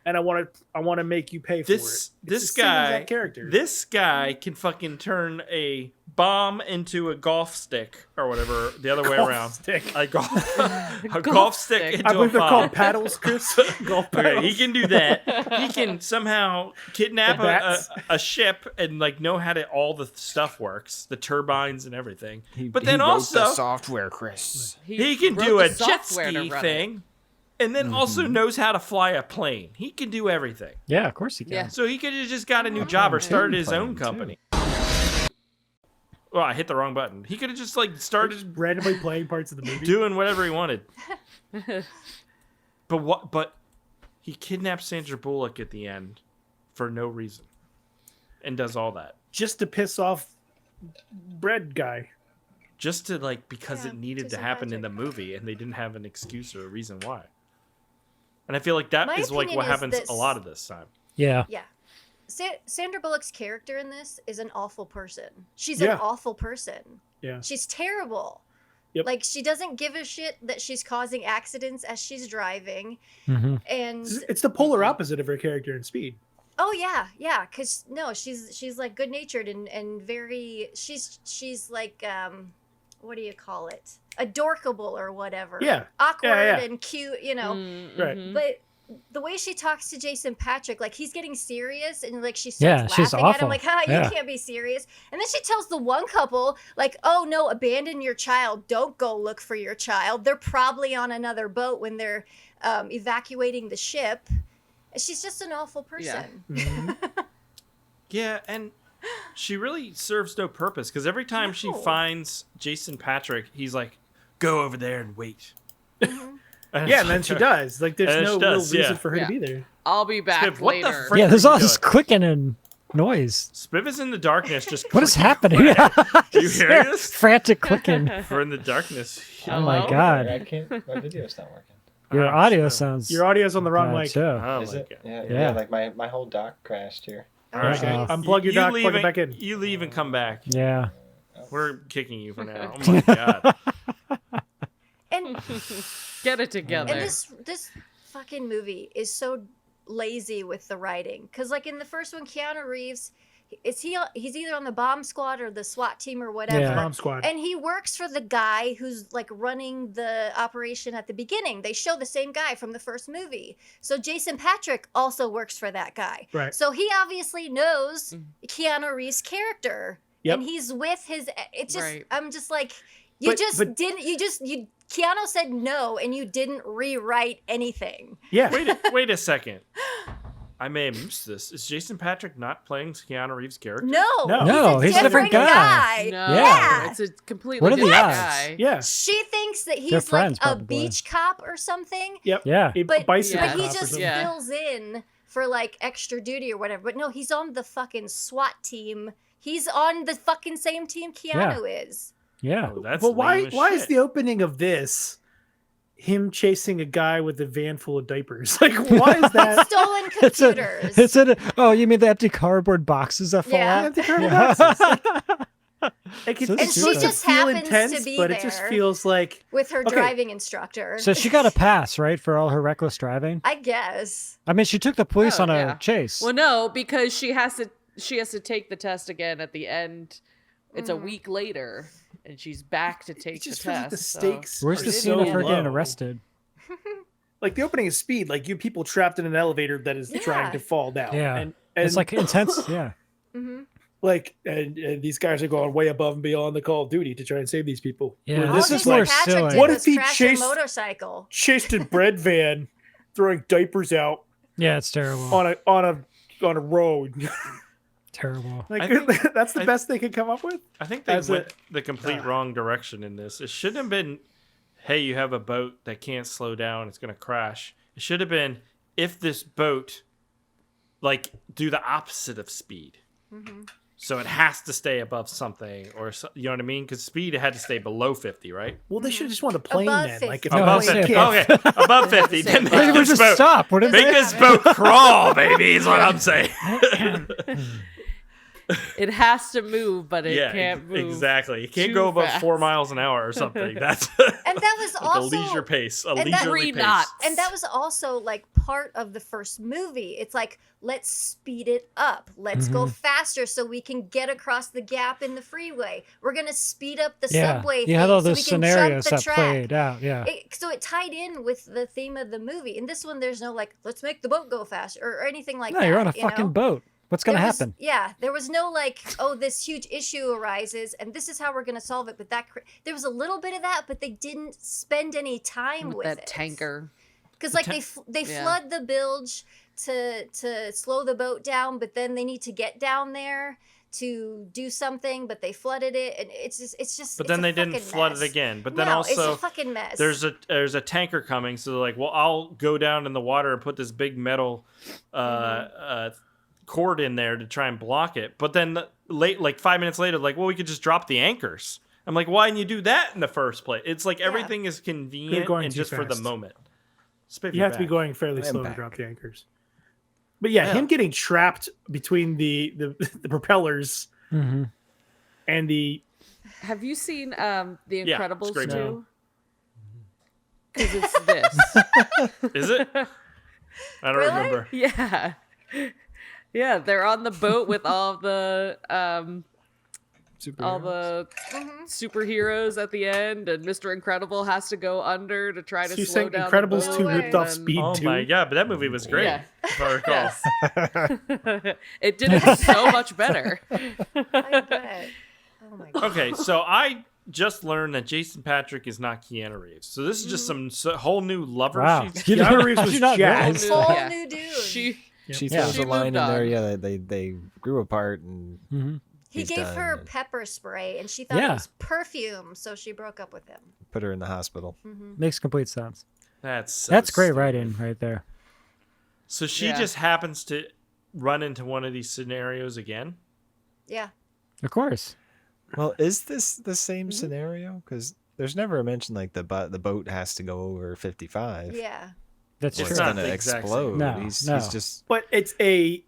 and I want to make you pay for This it. this It's the same guy exact character. This guy can fucking turn a bomb into a golf stick or whatever the other way Golf around. stick. A golf stick stick. into I believe a they're bomb. called paddles, Chris. Golf paddles. Okay, he can do that. He can somehow kidnap The bats. a ship and like know how to all the stuff works, the turbines and everything. But He then wrote also the software, Chris. he can wrote do the a jet software to ski run it. thing, and then also knows how to fly a plane. He can do everything. Yeah, of course he can. Yeah. So he could have just got a new job or started his own plane, too. company. Well, I hit the wrong button. He could have just like started randomly playing parts of the movie. doing whatever he wanted. But he kidnaps Sandra Bullock at the end for no reason, and does all that Just to piss off bread guy. just to like because Yeah, it needed to Jason happen in the Patrick. movie, and they didn't have an excuse or a reason why. And I feel like that My is like opinion what is happens this- a lot of this time. Yeah. Yeah. Sandra Bullock's character in this is an awful person. She's Yeah. an awful person. Yeah. She's terrible. Yep. Like she doesn't give a shit that she's causing accidents as she's driving. Mm-hmm. And It's the polar opposite of her character in Speed. oh yeah, cuz no, she's like good-natured and very she's like what do you call it? Adorkable or whatever. Yeah. Awkward Yeah. and cute, you know. Right. But the way she talks to Jason Patrick, like he's getting serious and like she Yeah, starts she's laughing at him awful. like, "Ha, Yeah. you can't be serious." And then she tells the one couple like, "Oh no, abandon your child. Don't go look for your child. They're probably on another boat when they're evacuating the ship." And she's just an awful person. Yeah, and she really serves no purpose because every time she No. finds Jason Patrick, he's like, "Go over there and wait." Yeah, and then she does. Like, there's And no she does, real reason yeah. for her Yeah. to be there. I'll be back Spiv, what the later. frick? Yeah, there's are all you this doing? clicking and noise. Spiv is in the darkness, just What is clicking. happening? Do you hear this? Frantic clicking. We're in the darkness. Oh my Hello? god. I can't. My video's not working. Your Oh, audio shit. sounds Your audio's on the wrong bad, mic. too. Oh Is my it? god. Yeah, Yeah. yeah. Like my whole dock crashed here. All right. Uh-oh. Unplug your dock, leave plug it and- back in. You leave and come back. Yeah. We're kicking you for now. Oh my god. And Get it together. and this fucking movie is so lazy with the writing because like in the first one Keanu Reeves he's either on the bomb squad or the SWAT team or whatever. Yeah. Bomb squad. And he works for the guy who's like running the operation at the beginning. They show the same guy from the first movie. So Jason Patrick also works for that guy. Right. So he obviously knows Keanu Reeves' character. Yep. And he's with his it's just Right. I'm just like you Keanu said no and you didn't rewrite anything. Yeah. Wait a second. I may have missed this. Is Jason Patrick not playing Keanu Reeves' character? No. No, he's a different guy. guy. No, Yeah. it's a completely What are the different odds? guy. Yeah. She thinks that They're he's like friends, a probably. beach cop or something. Yep. Yeah. A But, bicycle Yeah. but he cop or just something. Yeah. fills in for like extra duty or whatever. But no, he's on the fucking SWAT team. He's on the fucking same team Keanu is. Yeah. Oh, that's But why lame as is shit. the opening of this him chasing a guy with a van full of diapers? Like, why is that? Stolen It's a, computers. it's a, oh, you mean the empty cardboard boxes that fall Yeah. out? Empty cardboard boxes. Like, So it And she doesn't just feel happens to intense, be but it just there. feels like with her Okay. driving instructor. So she got a pass, right, for all her reckless driving? I guess. I mean, she took the police Oh, on a yeah. chase. Well, no, because she has to take the test again at the end. It's a week later, and she's back to take it just the feels test. like the so- stakes. Where's are the so scene of her getting low. arrested? Like the opening of Speed, like you people trapped in an elevator that is trying Yeah. to fall down. Yeah. and It's like intense. Yeah. hmm like and these guys are going way above and beyond the Call of Duty to try and save these people. Yeah, Where this All is Jason more Patrick silly. did What was if he crash chased- a motorcycle? Chased a bread van, throwing diapers out Yeah, it's terrible. on a road. Terrible. Like I think- that's the best they could come up with. I think they As went a- the complete wrong direction in this. It shouldn't have been, hey, you have a boat that can't slow down, it's going to crash. It should have been, if this boat, like, do the opposite of speed. So it has to stay above something, or you know what I mean? Because speed, it had to stay below 50, right? Well, they should have just wanted a plane Above then. Like if 50. a Above say plane 50. can't- Okay, above 50. Then Say make They would this just boat, stop. What is make it? this boat crawl, baby, is what I'm saying. It has to move, but it can't move. Exactly. It can't too go above fast. 4 miles an hour or something. That's And that was like also a leisure pace. A and that- leisurely pace. knots. And that was also like part of the first movie. It's like, let's speed it up. Let's go faster so we can get across the gap in the freeway. We're gonna speed up the Yeah, subway you thing had all so those we can scenarios jump the that track. played out. Yeah. So it tied in with the theme of the movie. In this one, there's no like, let's make the boat go faster or anything like No, that. you're on a you fucking know? boat. What's gonna There was- happen? Yeah, there was no like, oh, this huge issue arises and this is how we're gonna solve it. But there was a little bit of that, but they didn't spend any time with that it. tanker. Because like they Yeah. flood the bilge to slow the boat down, but then they need to get down there to do something, but they flooded it, and it's just. But it's then a they didn't fucking flood mess. it again. But then No, it's also a fucking mess. there's a tanker coming, so they're like, well, I'll go down in the water and put this big metal cord in there to try and block it. But then like 5 minutes later, like, well, we could just drop the anchors. I'm like, why didn't you do that in the first place? It's like everything is convenient going and too just for the fast. moment. Spit You your have to be back. going fairly slow to back. drop the anchors. But yeah, him getting trapped between the propellers Mm-hmm. and the Have you seen The Yeah, it's Incredibles great. 2? Because it's this. Is it? I don't Really? remember. Yeah. Yeah, they're on the boat with all the superheroes at the end, and Mr. Incredible has to go under to try to So you're slow saying down Incredibles the 2 boat, ripped off and Speed Oh 2? my god! But that movie was great. Yeah. If I recall. Yes. It did it so much better. I bet. Oh my god. Okay, so I just learned that Jason Patrick is not Keanu Reeves. So this is just some whole new lover. Wow. She's- You Keanu don't- Reeves was you not jazzed. realize Whole that. new dude. She She Yeah. throws She a line in moved there. on. Yeah, they grew apart and Mm-hmm. He he's gave done her and pepper spray, and she thought Yeah. it was perfume, so she broke up with him. put her in the hospital. Makes complete sense. That's so That's great stupid. writing right there. So she Yeah. just happens to run into one of these scenarios again. Yeah. Of course. Well, is this the same scenario? Because there's never a mention like the boat has to go over 55. Yeah. That's Or It's it's true. not gonna the exact same. explode. No, he's no. just But it's a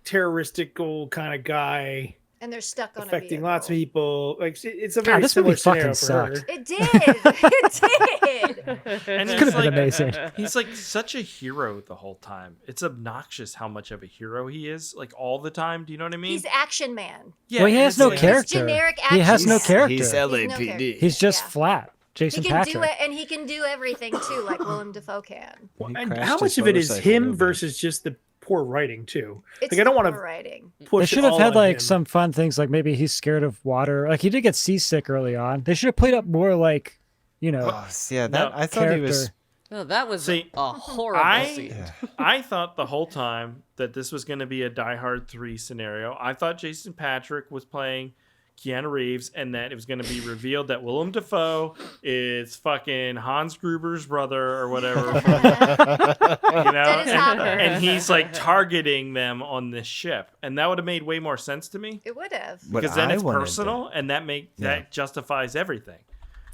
terroristical kind of guy And they're stuck on affecting a lots of vehicle. people. Like it's a God, very this similar movie fucking scenario for her. sucked. It did. It did. And This it's could have been like- amazing. He's like such a hero the whole time. It's obnoxious how much of a hero he is, like all the time. Do you know what I mean? He's Action Man. Yeah, Well, he and has it's no like- character. generic He has action no man. character. he's no LAPD. character. He's just Yeah. flat. He Jason can Patrick. do it, and he can do everything too, like Willem Dafoe can. He And crashed how his much of it is motorcycle a him little bit. versus just the poor writing too? It's Like I don't want poor to writing. push. They it should have all had on like him. some fun things, like maybe he's scared of water. Like he did get seasick early on. They should have played up more like, you know, Oh, yeah, that I thought he was. character. No, that was See, a horrible I scene. I thought the whole time that this was going to be a Die Hard 3 scenario. I thought Jason Patrick was playing Keanu Reeves, and that it was going to be revealed that Willem Dafoe is fucking Hans Gruber's brother or whatever. Dennis Hopper. and he's like targeting them on this ship, and that would have made way more sense to me It would have. What because then I it's wanted personal, and that Yeah. that justifies everything.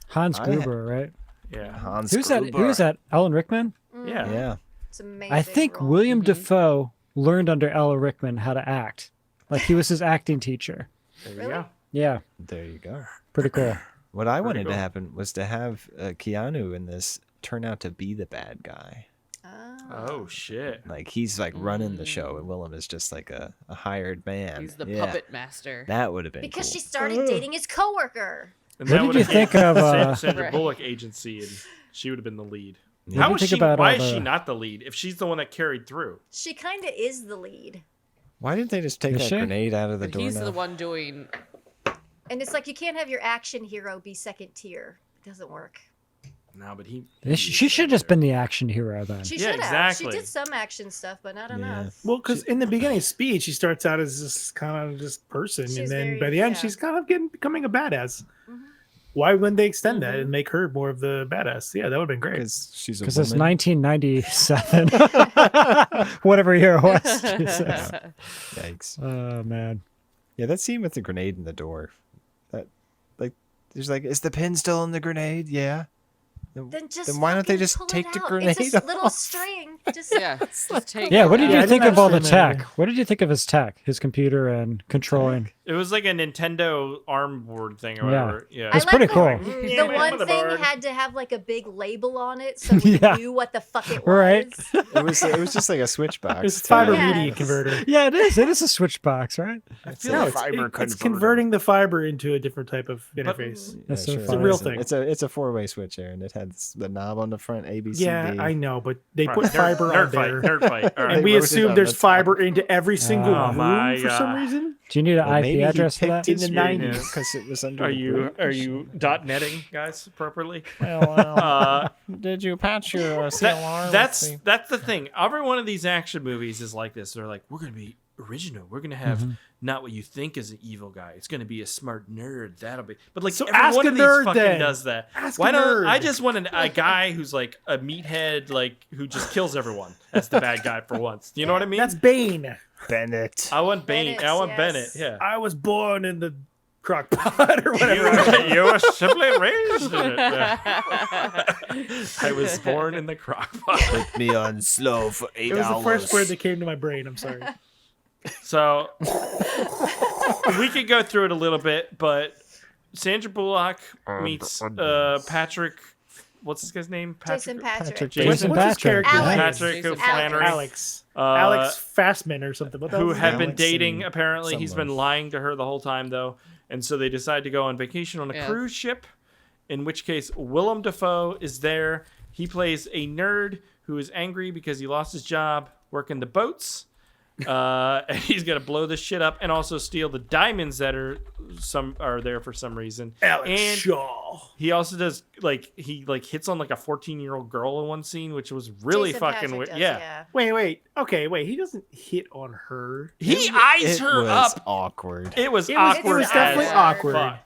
Hans I- Gruber, right? Yeah, Hans Who's that? Gruber. Who's that? Alan Rickman? yeah. Yeah. It's amazing. I think role. William Dafoe learned under Alan Rickman how to act. Like he was his acting teacher. There you Really? go. Yeah, There you go. pretty cool. What I wanted cool. to happen was to have Keanu in this turn out to be the bad guy. Oh shit. Like he's like running the show, and Willem is just like a hired man. He's the Yeah, puppet master. That would have been because cool. she started dating his coworker. And What that did would you have been think of, Sandra Right. Bullock agency, and she would have been the lead. Yeah. How What do is you she? think about Why all is she the- not the lead if she's the one that carried through? She kind of is the lead. Why didn't they just take Is that she? grenade out of the But door? he's the one doing. And it's like you can't have your action hero be second tier. It doesn't work. No, but he. She should have just been the action hero then. She Yeah, should have. exactly. She did some action stuff, but not enough. Well, because in the beginning of Speed, she starts out as this kind of just person, She's and then very- by the end, yeah. she's kind of becoming a badass. Mhm. Why wouldn't they extend that and make her more of the badass? Yeah, that would have been great. Because she's a Because it's woman. 1997. Whatever year it was. Jesus. Yikes. Oh, man. Yeah, that scene with the grenade in the door. That, like, there's like, is the pin still in the grenade? Yeah. Then just Then why don't they fucking just pull it take the out. grenade It's a little off? string. Just Just take Yeah, it what did out. you I think didn't of all the actually remember. tech? What did you think of his tech, his computer and controlling? It was like a Nintendo arm board thing or Yeah. whatever. Yeah. It's pretty cool. The one thing had to have like a big label on it, so we Yeah. knew what the fuck it was. Right. It was just like a switch box. It's fiber Yes. media converter. Yeah, it is. It is a switch box, right? No, it's converting the fiber into a different type of interface. That's so sure. It's a funny. real thing. It's a 4-way switch, Aaron. It has the knob on the front, A, B, C, Yeah, D. I know, but they Right, put fiber nerd on fight, there, nerd fight. All right. and we They wrote it assume on there's the fiber into every single Oh room my for some God. reason. Do you need an Well, IP maybe he address for picked that? In the his 90s. because it was under. Are the you bridge. netting guys appropriately? Well, did you patch your CLR? That's the thing. Every one of these action movies is like this. They're like, we're gonna be original. We're gonna have not what you think is an evil guy. It's gonna be a smart nerd. That'll be. But like So every ask one a of these nerd fucking then. does that. Ask Why a don't nerd. I just want a guy who's like a meathead, like who just kills everyone as the bad guy for once. You know what I mean? That's Bane. Bennett. I want Bane. Bennett, I want yes. Bennett. Yeah. I was born in the crock pot or whatever. You were simply raised in it. Yeah. I was born in the crock pot. Put me on slow for 8 It was hours. the first word that came to my brain. I'm sorry. So we could go through it a little bit, but Sandra Bullock meets Patrick. What's this guy's name? Jason Patrick. Jason What's his Patrick. character? Alex. Patrick Jason O'Flannery, Alex. Uh, Alex Fastman or something. What the who hell is had his been name? dating. and Apparently, he's been someone. lying to her the whole time, though, and so they decide to go on vacation on a Yeah. cruise ship. In which case, Willem Dafoe is there. He plays a nerd who is angry because he lost his job working the boats. And he's gonna blow this shit up and also steal the diamonds that are there for some reason. Alex and Shaw. he also does he hits on like a 14-year-old girl in one scene, which was really Jason fucking Patrick weird. does, Yeah. Wait. Okay, wait. He doesn't hit on her. He eyes It her was up. awkward. It was It was awkward. definitely as awkward. fuck.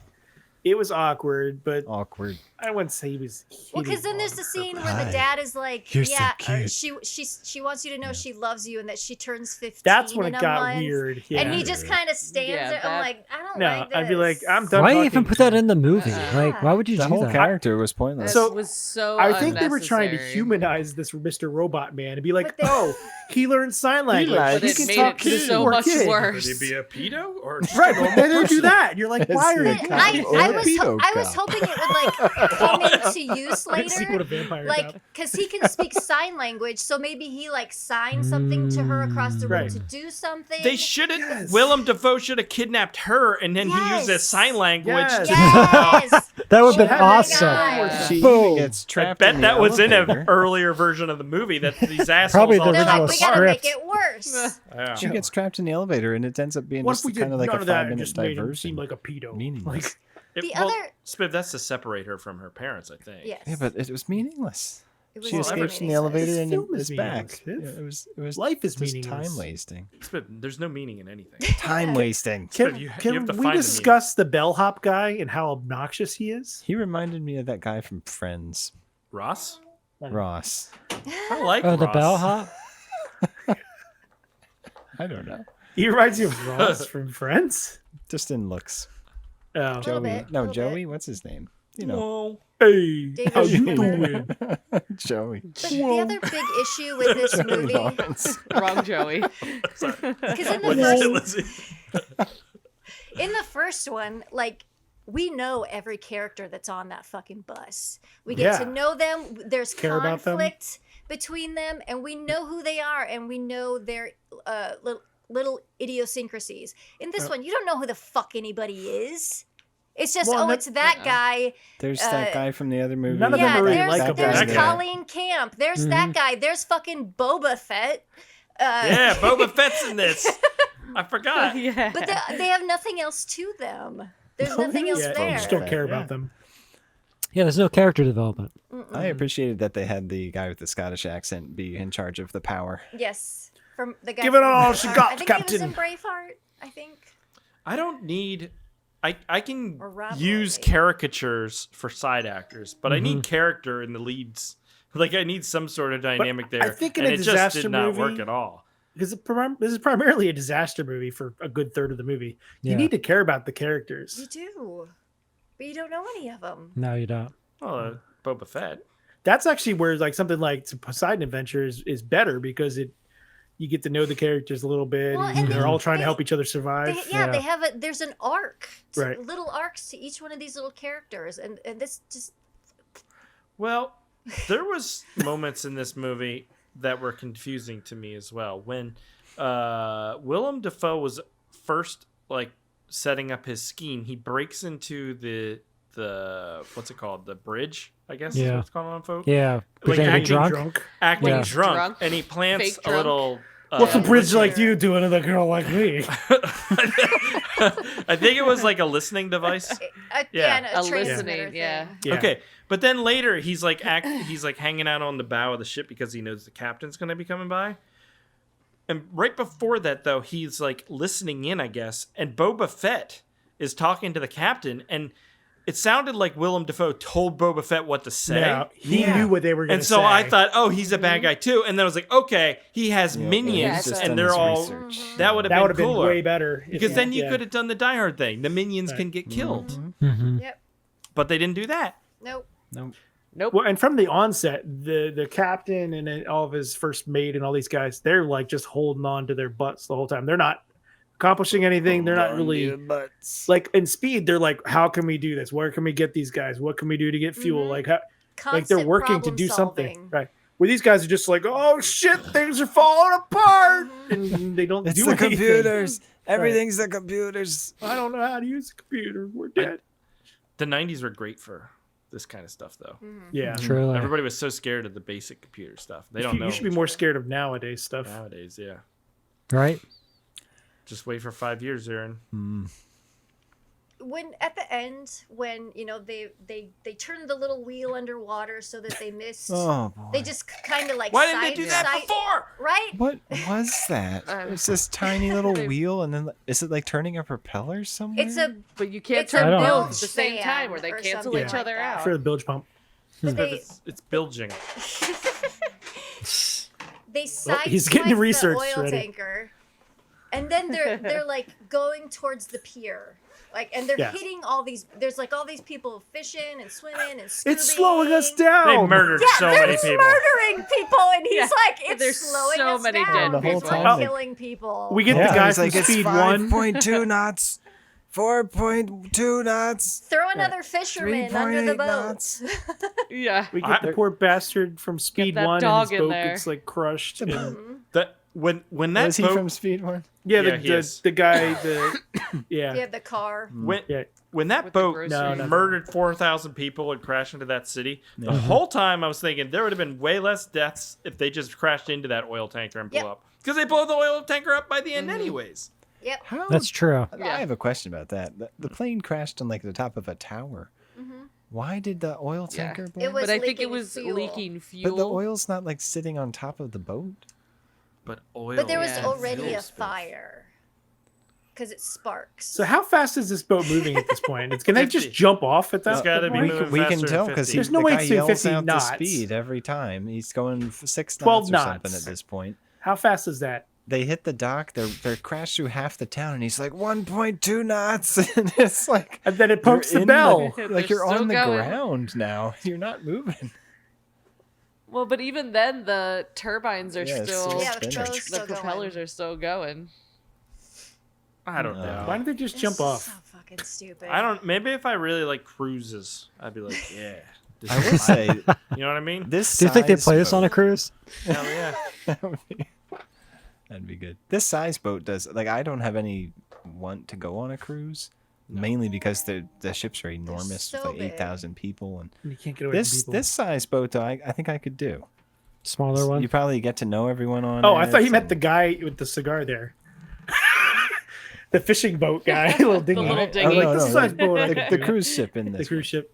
It was awkward, but Awkward. I wouldn't say he was. Well, because hitting then there's on the her. scene where the dad is like, You're so yeah, cute. she wants you to know she loves you and that she turns 15 That's when in it a got month. weird. Yeah. And he just kind of stands Yeah, there. I'm that- like, I don't No, like this. I'd be like, I'm done. Why talking even put that in the movie? Like, why would you The do whole that? character was pointless. That So, was so I think they were trying to unnecessary. humanize this Mr. Robot Man and be like, But they- oh, he learned sign language. likes- But He it can made talk it to so poor much kid. worse. Could he be a pedo or just Right, a but normal they didn't do person? that. You're like, why are It's you? the I Or a was pedo I was cop. hoping it would like come into use Like sequel to later, Vampire like Cop. because he can speak sign language, so maybe he like signed something to her across the room Right. to do something. They should have. Yes. Willem Dafoe should have kidnapped her, and then he used his Yes. sign language. Yes. To, Yes. That would have been Had awesome. God. She Boom. even gets I trapped bet in the that was in an elevator. earlier version of the movie. That these assholes Probably the all They're got like, original we gotta make script. it worse. Yeah. She gets trapped in the elevator, and it ends up being What if just we did kind of like none a of that 5-minute and just made him diversion. seem like a pedo? Meaningless. Like, The well, other- Spiv, that's to separate her from her parents, I think. Yes. Yeah, but it was meaningless. It was She never escapes from the meaningless. elevator and Film then is is back. meaningless, Yeah, Viv. it was Life is just meaningless. time wasting. Spiv, there's no meaning in anything. Time wasting. can you can have to we find the discuss the bellhop guy and how obnoxious he is? He reminded me of that guy from Friends, Ross? Ross. I like Oh, the Ross. bellhop? I don't know. He reminds you of Ross from Friends. Just in looks. Oh, Little Joey. bit, No, little Joey. bit. What's his name? You know, Whoa. hey, David how you Schwimmer. doing? Joey. But the other big issue with this movie, Lawrence. Wrong Joey. because in What the is it, first, Lizzie? in the first one, like we know every character that's on that fucking bus. We get to Yeah. know them. There's Care about them. conflict between them, and we know who they are, and we know their little idiosyncrasies. In this one, you don't know who the fuck anybody is. It's just, Well, oh, no- it's that guy. There's that guy from the other movie. none of them Yeah, are really there's, likable. there's That guy. Colleen Camp. There's that guy. There's fucking Boba Fett. Yeah, Boba Fett's in this. I forgot. Yeah. But they have nothing else to them. There's nothing else Yeah, there. you just don't care about them. Yeah, there's no character development. I appreciated that they had the guy with the Scottish accent be in charge of the power. Yes, from the guy. Give it from all she Braveheart. got, I think Captain. he was in Braveheart. I think. I don't need. I can Or Rob use Morley. caricatures for side actors, but I need character in the leads. Like I need some sort of dynamic I there. think in and a it just disaster did not movie- work at all. Because this is primarily a disaster movie for a good third of the movie. You Yeah. need to care about the You characters. do, but you don't know any of them. No, you don't. Well, Boba Fett. that's actually where like something like Poseidon Adventure is better because you get to know the characters a little bit. Well, and and they're they- all trying to help each other They, survive. they have there's an arc, Right. little arcs to each one of these little characters, and this just Well, there was moments in this movie that were confusing to me as well. When Willem Dafoe was first like setting up his scheme, he breaks into the what's it called? The bridge, I guess is Yeah. what it's called on folk. Yeah. Like Pretending acting drunk. Acting Yeah. drunk, and he plants Fake a drunk. little What's a bridge listener- like you doing to a girl like me? I think it was like a listening device. yeah, A transmitter listening, thing. yeah. Yeah. Okay, but then later he's like hanging out on the bow of the ship because he knows the captain's going to be coming by. And right before that, though, he's like listening in, I guess, and Boba Fett is talking to the captain, and it sounded like Willem Dafoe told Boba Fett what to say. No, he knew what they were going And to so say. I thought, oh, he's a bad guy too. And then I was like, okay, he has Yeah, minions, he's just and done they're his all. research. That would that have would have been been cooler way better. because then you yeah. could have done the Die Hard thing. The minions Right. can get killed, Mm-hmm. Yep. but they didn't do that. Nope. Nope. Well, and from the onset, the captain and then all of his first mate and all these guys, they're like just holding on to their butts the whole time. They're not accomplishing anything. They're not really like in Speed. They're like, how can we do this? Where can we get these guys? What can we do to get fuel? Mhm. Like, how, like Constant they're working to problem do something, solving. right? Where these guys are just like, oh shit, things are falling apart, and they don't It's do the anything. computers. Everything's the computers. I don't know how to use a computer. We're dead. The 90s were great for this kind of stuff, though. Yeah, Truly. Everybody was so scared of the basic computer stuff. They don't know. You should be more scared of nowadays stuff. nowadays. Yeah, Right? just wait for 5 years, Aaron. When at the end, when they turned the little wheel underwater so that they missed. Oh boy. They just kind of like. Why didn't they do that before? Right. What was that? It's this tiny little wheel, and then is it like turning a propeller somewhere? It's a. But you can't It's a turn I don't both know. at the same time where they or cancel something each like other that. out. For the bilge pump. But they It's bilging. they sideswiped he's getting the research oil ready. tanker, and then they're like going towards the pier. Like, and they're Yeah. hitting all these. There's like all these people fishing and swimming and scuba. It's slowing us down. They murdered Yeah, so they're many people. murdering people, and he's Yeah. like, "It's There's slowing so us many down. dead The whole People time are they- killing people." We get Yeah. the guy He's from like, it's Speed 1. 5.2 knots, 4.2 knots. Throw another fisherman under the 3.8 boat. knots. Yeah. We get the poor bastard from Speed that 1 and dog his in boat there. gets like crushed. And, That when that Was he boat from Speed One? yeah, Yeah, he is. the guy, yeah. Yeah, the car. when that With the boat groceries. murdered 4,000 people and crashed into that city, the whole time I was thinking there would have been way less deaths if they just crashed into that oil tanker and blew Yep. up. Because they blow the oil tanker up by the end anyways. Yep. How? That's true. I have a question about that. The plane crashed on like the top of a tower. Why did the oil Yeah. tanker blow? It was But I think it leaking was fuel. leaking fuel. But the oil's not like sitting on top of the boat. But oil. But there was Yeah. already a Fuel spill. fire. Because it sparks. So how fast is this boat moving at this point? Can they just 50. jump off at that It's gotta be point? moving We can faster tell than because 50. There's no the way guy it's doing yells 50 out knots. the speed every time. He's going 6 12 knots or something knots. at this point. How fast is that? They hit the dock. They're crashed through half the town, and he's like 1.2 knots, and it's like And then it pumps you're the in bell. like They're you're still on the going. ground now. You're not moving. Well, but even then, the turbines are Yeah, it's still. still Yeah, the spinning. propellers The still propellers going. are still going. I don't know. Why don't they just This jump is off? So fucking stupid. I don't. Maybe if I really like cruises, I'd be like, yeah. this I is will fine. say You know what I mean? this. Do you think they size play this on a boat- cruise? Hell yeah. That'd be good. This size boat does like I don't have any want to go on a cruise, mainly because the ships are enormous so with like big. 8,000 people, and You can't get away this from people. this size boat though I think I could do. Smaller one? You probably get to know everyone on. Oh, I it, thought you meant and- the guy with the cigar there. The fishing boat guy, little dinghy. little I'm dinghy. like, Oh, this no, is no, size boat. I the, can the do. cruise ship in The this. cruise ship.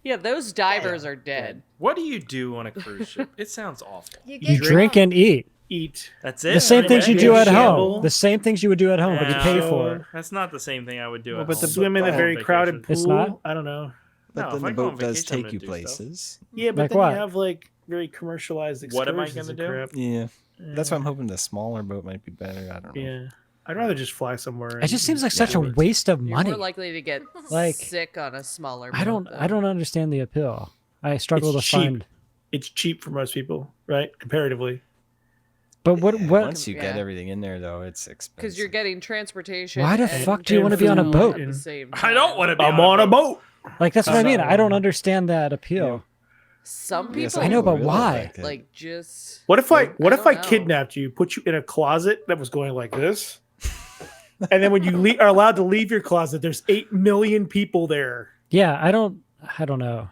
Yeah, those divers are dead. What do you do on a cruise ship? It sounds awful. You You get drink and eat. Eat. That's it. The same Right things you away? do at Shamble. home. The same things you would do at home, but you pay for it. That's not the same thing I would do. Well, at but the home. Swim in a Go very on crowded vacation. pool. It's not? I don't know. But No, then if the I go on boat does vacation, I'm take you gonna do stuff. places. Yeah, but Like then what? you have like very commercialized excursions What am I gonna and do? crap. Yeah, that's why I'm hoping the smaller boat might be better. I don't know. Yeah. I'd rather just fly somewhere. It just seems like and such a do it. waste of You're money. more likely to get Like, sick on a smaller. I boat, don't though. understand the appeal. I struggle It's to cheap. find it's cheap for most people, right? Comparatively. But what? Once you get Yeah. everything in there, though, it's expensive. Because you're getting transportation. Why the and- fuck do you and want to be on a food boat? at the same I don't want to be I'm on a boat. Like that's what I mean. So- I don't understand that appeal. Some Yeah, people. some I know, people but really why? like it. Like just. What if I don't know. kidnapped you, put you in a closet that was going like this, and then when you are allowed to leave your closet, there's 8 million people there, Yeah, I don't know.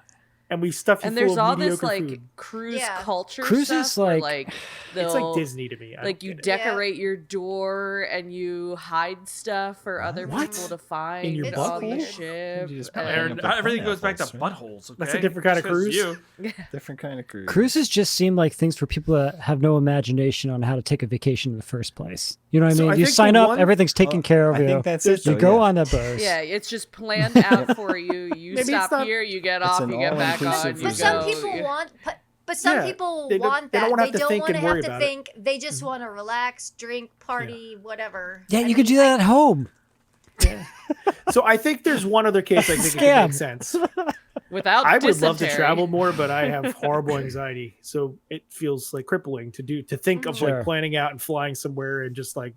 and we stuff you And full there's of all this mediocre like food. cruise Yeah. culture. Cruises, stuff where, like- It's they'll- like Disney to me. I Like don't you get it. decorate your door and you hide stuff for other What? people to find your on the butthole? ship. You just and- hang Aaron, up like everything goes back to pineapples, buttholes. Okay? That's a different kind of Just 'cause cruise. you- Different kind of cruise. Cruises just seem like things for people that have no imagination on how to take a vacation in the first place. You know what I So mean? I You think the sign up, one- everything's taken care of I you. think that's it. You though, go yeah. on the bus. Yeah, it's just planned out for you. You Maybe it's stop not- here, you get It's off, an you get back all-inclusive on. You But some go. people want, but some Yeah, people they don't- want they that. don't wanna have They to don't think want to and have worry to about it. think. They just want to relax, drink, party, whatever. Yeah, I you mean, could do that at home. So I think there's one other case I think it Scam. could make sense. Without I would love to dysentery. travel more, but I have horrible anxiety, so it feels like crippling to think of Sure. like planning out and flying somewhere and just like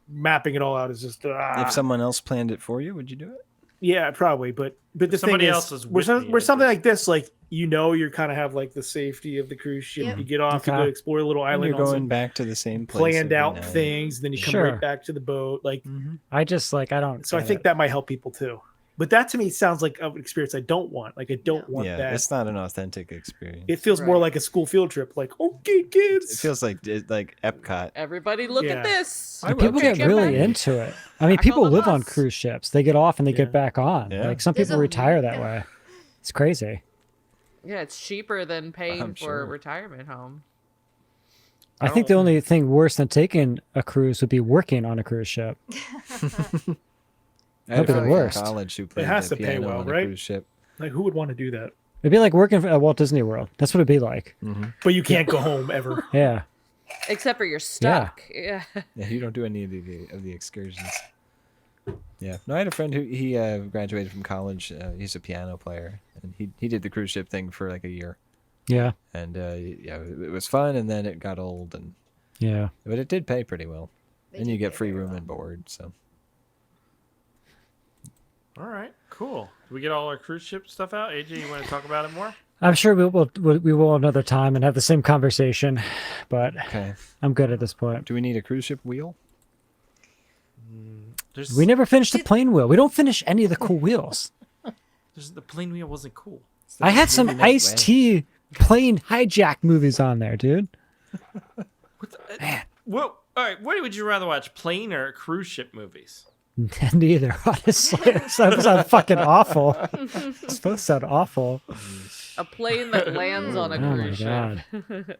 mapping it all out is just If someone else planned it for you, would you do it? yeah, probably. But the thing somebody is, else is where, with me, where I something guess. like this, like you're kind of have like the safety of the cruise ship. Yep. You get off, you Okay. go explore a little And island, you're on going some back to the same place. planned every out night. things, then you come Sure. right back to the boat. Like, I just like I don't. so I get think it. that might help people too. But that to me sounds like an experience I don't want. Like I don't want Yeah, that. it's not an authentic experience. It feels more Right. like a school field trip. Like, okay, kids. It feels like Epcot. Everybody, look Yeah. at this. And people get Get really back. into it. I mean, Back people on the live on bus. cruise ships. They get off and they Yeah. get back on. Yeah. Like some There's people a- retire that yeah. way. It's crazy. Yeah, it's cheaper than paying I'm for sure. a retirement home. I think the only thing worse than taking a cruise would be working on a cruise ship. I had a That'd be the friend from worst. college who played has the to pay piano well, on a right? cruise ship. Like, who would want to do that? It'd be like working at Walt Disney World. That's what it'd be like. But you can't go home ever. Yeah. Except for you're stuck. Yeah. Yeah, you don't do any of the excursions. Yeah, no, I had a friend who he graduated from college. He's a piano player, and he did the cruise ship thing for like a year, Yeah. and yeah, it was fun. And then it got old, and Yeah. but it did pay pretty well, They and do you get pay free very room well. and board. So All right, cool. Did we get all our cruise ship stuff out? AJ, you want to talk about it more? I'm sure we will another time and have the same conversation, but okay, I'm good at this point. do we need a cruise ship wheel? There's, We never finished the plane wheel. We don't finish any of the cool wheels. the plane wheel wasn't cool. I had some movie night Ice way. T plane hijack movies on there, dude. Well, all right. What would you rather watch, plane or cruise ship movies? Neither, honestly. That sounds fucking awful. It's supposed to sound awful. A plane that lands on a Oh my cruise ship. god.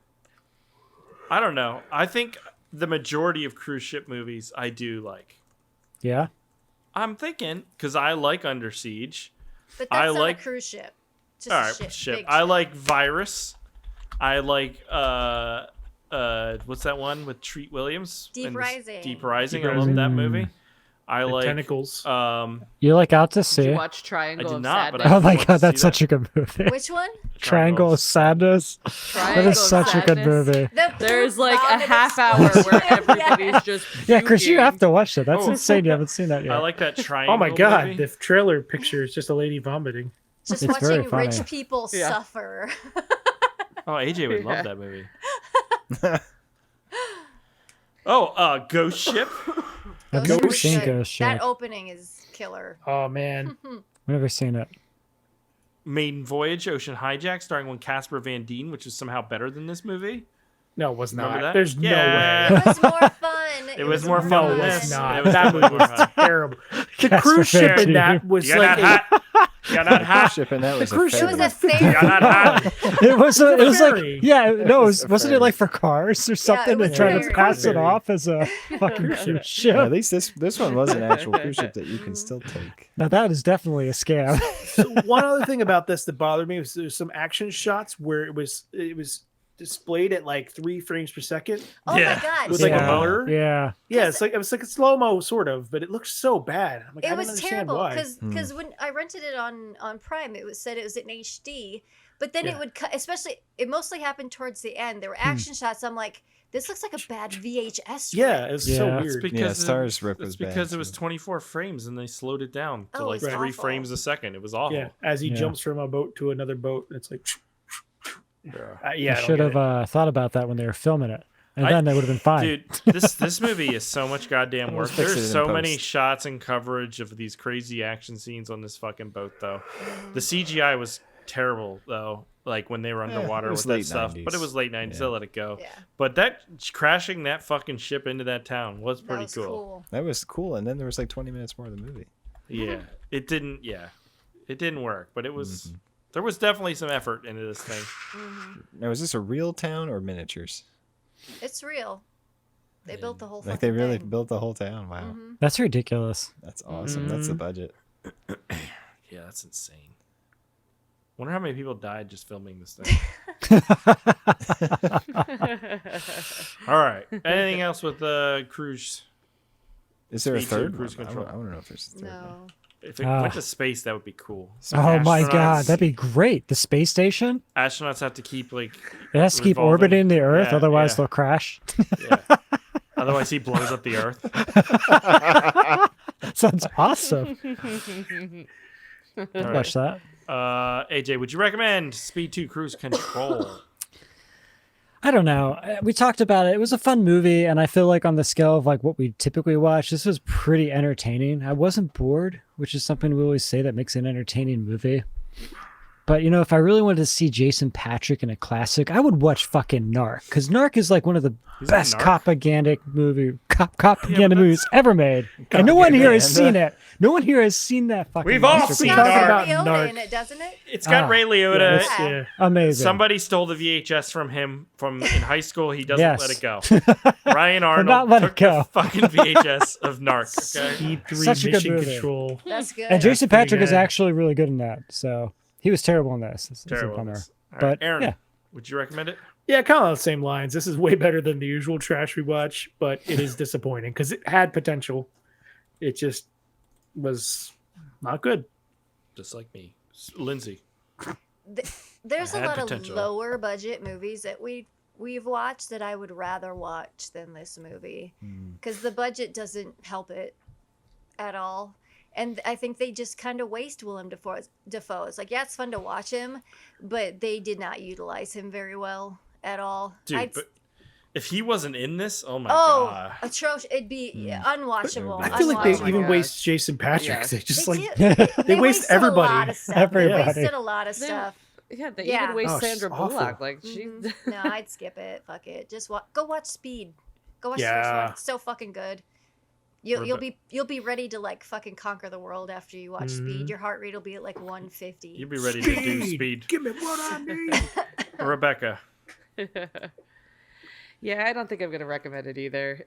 I don't know. I think the majority of cruise ship movies I do like. Yeah. I'm thinking because I like Under Siege. But I that's not like- a cruise ship. Just All a right, ship. big I like Virus. I like what's that one with Treat Williams? Deep And Rising. Deep Rising. Deep I love Rising. that movie. I The like tentacles. You like Out to Did Sea? you watch Triangle I did of not, but Sadness? I Oh my want to god, that's see such a good movie. Which one? Triangle of Sadness. That Triangle is of such a good Sadness. movie. The There's poop like a vomit half hour where explosion. everybody's just Yeah, Chris, you puking. have to watch that. That's Oh. insane. You haven't seen that yet. I like that Triangle. Oh my god, movie. the trailer picture is just a lady vomiting. Just It's very watching rich funny. people Yeah. suffer. Oh, AJ would Yeah. love that movie. Ghost Ship. I've Ghost never Ship. seen Ghost Ship. That opening is killer. Oh man. I've never seen it. Maiden Voyage, Ocean Hijack, starring one Casper Van Dien, which is somehow better than this movie. No, it was Remember not. that? There's Yeah. no way. It was more fun. It was more fun No, than it this. was not. It was That movie more was fun. terrible. The Casper cruise ship Van in that Dien. was You're like not hot. You're not Cruise hot. ship, and that was cruise a ship It was ferry. a fair. You're not hot. It was like ferry. yeah, no, was a wasn't it ferry. like for cars or something? was They're trying to ferry. pass it Ferry. off as a fucking cruise ship. Yeah, at least this one was an actual cruise ship that you can still take. Now that is definitely a scam. So one other thing about this that bothered me was there's some action shots where it was displayed at like 3 frames per second. Oh Yeah. my god. With like a Yeah. blur. Yeah. Yeah, it was like a slow mo sort of, but it looks so bad. I'm like, I It don't was understand terrible why. because when I rented it on Prime, said it was in HD, But then Yeah. it would cut. Especially, it mostly happened towards the end. There were action shots. I'm like, this looks like a bad VHS. Yeah, it's so Yeah. weird. because Stars Rip was it's because bad, it was too. 24 frames and they slowed it down to Oh, like it's 3 awful. frames a second. It was awful. Yeah, as he Yeah. jumps from a boat to another boat, it's like. Yeah. Yeah, I don't should get have it. thought about that when they were filming it, and I- then they would have been fine. Dude, this movie is so much goddamn work. Almost fix it There's in so many post. shots and coverage of these crazy action scenes on this fucking boat, though. The CGI was terrible, though. Like when they were underwater it with was that late stuff, but it 90s. was late 90s. Yeah. So let it go. Yeah. But that crashing that fucking ship into that town was That pretty was cool. cool. That was cool, and then there was like 20 minutes more of the movie. Yeah, it didn't. Yeah, it didn't work, but it was. Mm-hmm. There was definitely some effort into this thing. Now, is this a real town or miniatures? It's real. They built the whole. Like they fucking really thing. built the whole town. Wow, That's ridiculous. that's awesome. That's the budget. Yeah, that's insane. Wonder how many people died just filming this thing. All right. Anything else with Cruise? Is there a Speed to third? cruise one? control. I want to know if there's a third. No. One. If it Ah. went to space, that would be cool. Oh my god, Astronauts- that'd be great. The space station? Astronauts have to keep like. It has to keep revolving. orbiting the Earth, Yeah, otherwise yeah. they'll crash. Yeah. Otherwise, he blows up the Earth. Sounds awesome. All Watch that. AJ, would you recommend Speed 2 Cruise Control? I don't know. We talked about it. It was a fun movie, and I feel like on the scale of like what we typically watch, this was pretty entertaining. I wasn't bored, which is something we always say that makes an entertaining movie. But you know, if I really wanted to see Jason Patrick in a classic, I would watch fucking Narc, because Narc is like one of the best Narc? propaganda movies ever made, and no one here has seen it. No one here has seen that fucking. We've all masterpiece. seen It's got Narc. about Ray Liotta Narc. in it, doesn't it? It's got Ah. Ray Liotta. Yeah. Yeah. Amazing. Somebody stole the VHS from him from in high school. He doesn't Yes. let it go. Ryan not Arnold let it took go. the fucking VHS of Narc. Okay. Speed 3 Such a good Mission movie. Control. That's good. And Jason pretty Patrick is good. actually really good in that. So he was terrible in this. It's a Terrible. bummer. All right, But Aaron, yeah. would you recommend it? Yeah, kind of on the same lines. This is way better than the usual trash we watch, but it is disappointing because it had potential. It just was not good. Just like me, Lindsay. There's a Had lot potential. of lower budget movies that we've watched that I would rather watch than this movie because the budget doesn't help it at all. And I think they just kind of waste Willem Dafoe. It's like, yeah, it's fun to watch him, but they did not utilize him very well at all. Dude, but if he wasn't in this, oh my oh, god. atrocious! It'd be unwatchable. I feel like they unwatchable. even waste Jason Patrick. Yeah. They just They like did. they waste wasted a lot everybody. of stuff. Everybody. They wasted a lot of They- stuff. Yeah, they Yeah. even waste Oh, she's Sandra awful. Bullock. Like she. Mhm. No, I'd skip it. Fuck it. Just go watch Speed. Go watch the Yeah. first one. It's so fucking good. You'll be ready to like fucking conquer the world after you watch Speed. Your heart rate will be at like 150. You'd be ready to do Speed. Give me what I need. Rebecca. Yeah, I don't think I'm gonna recommend it either.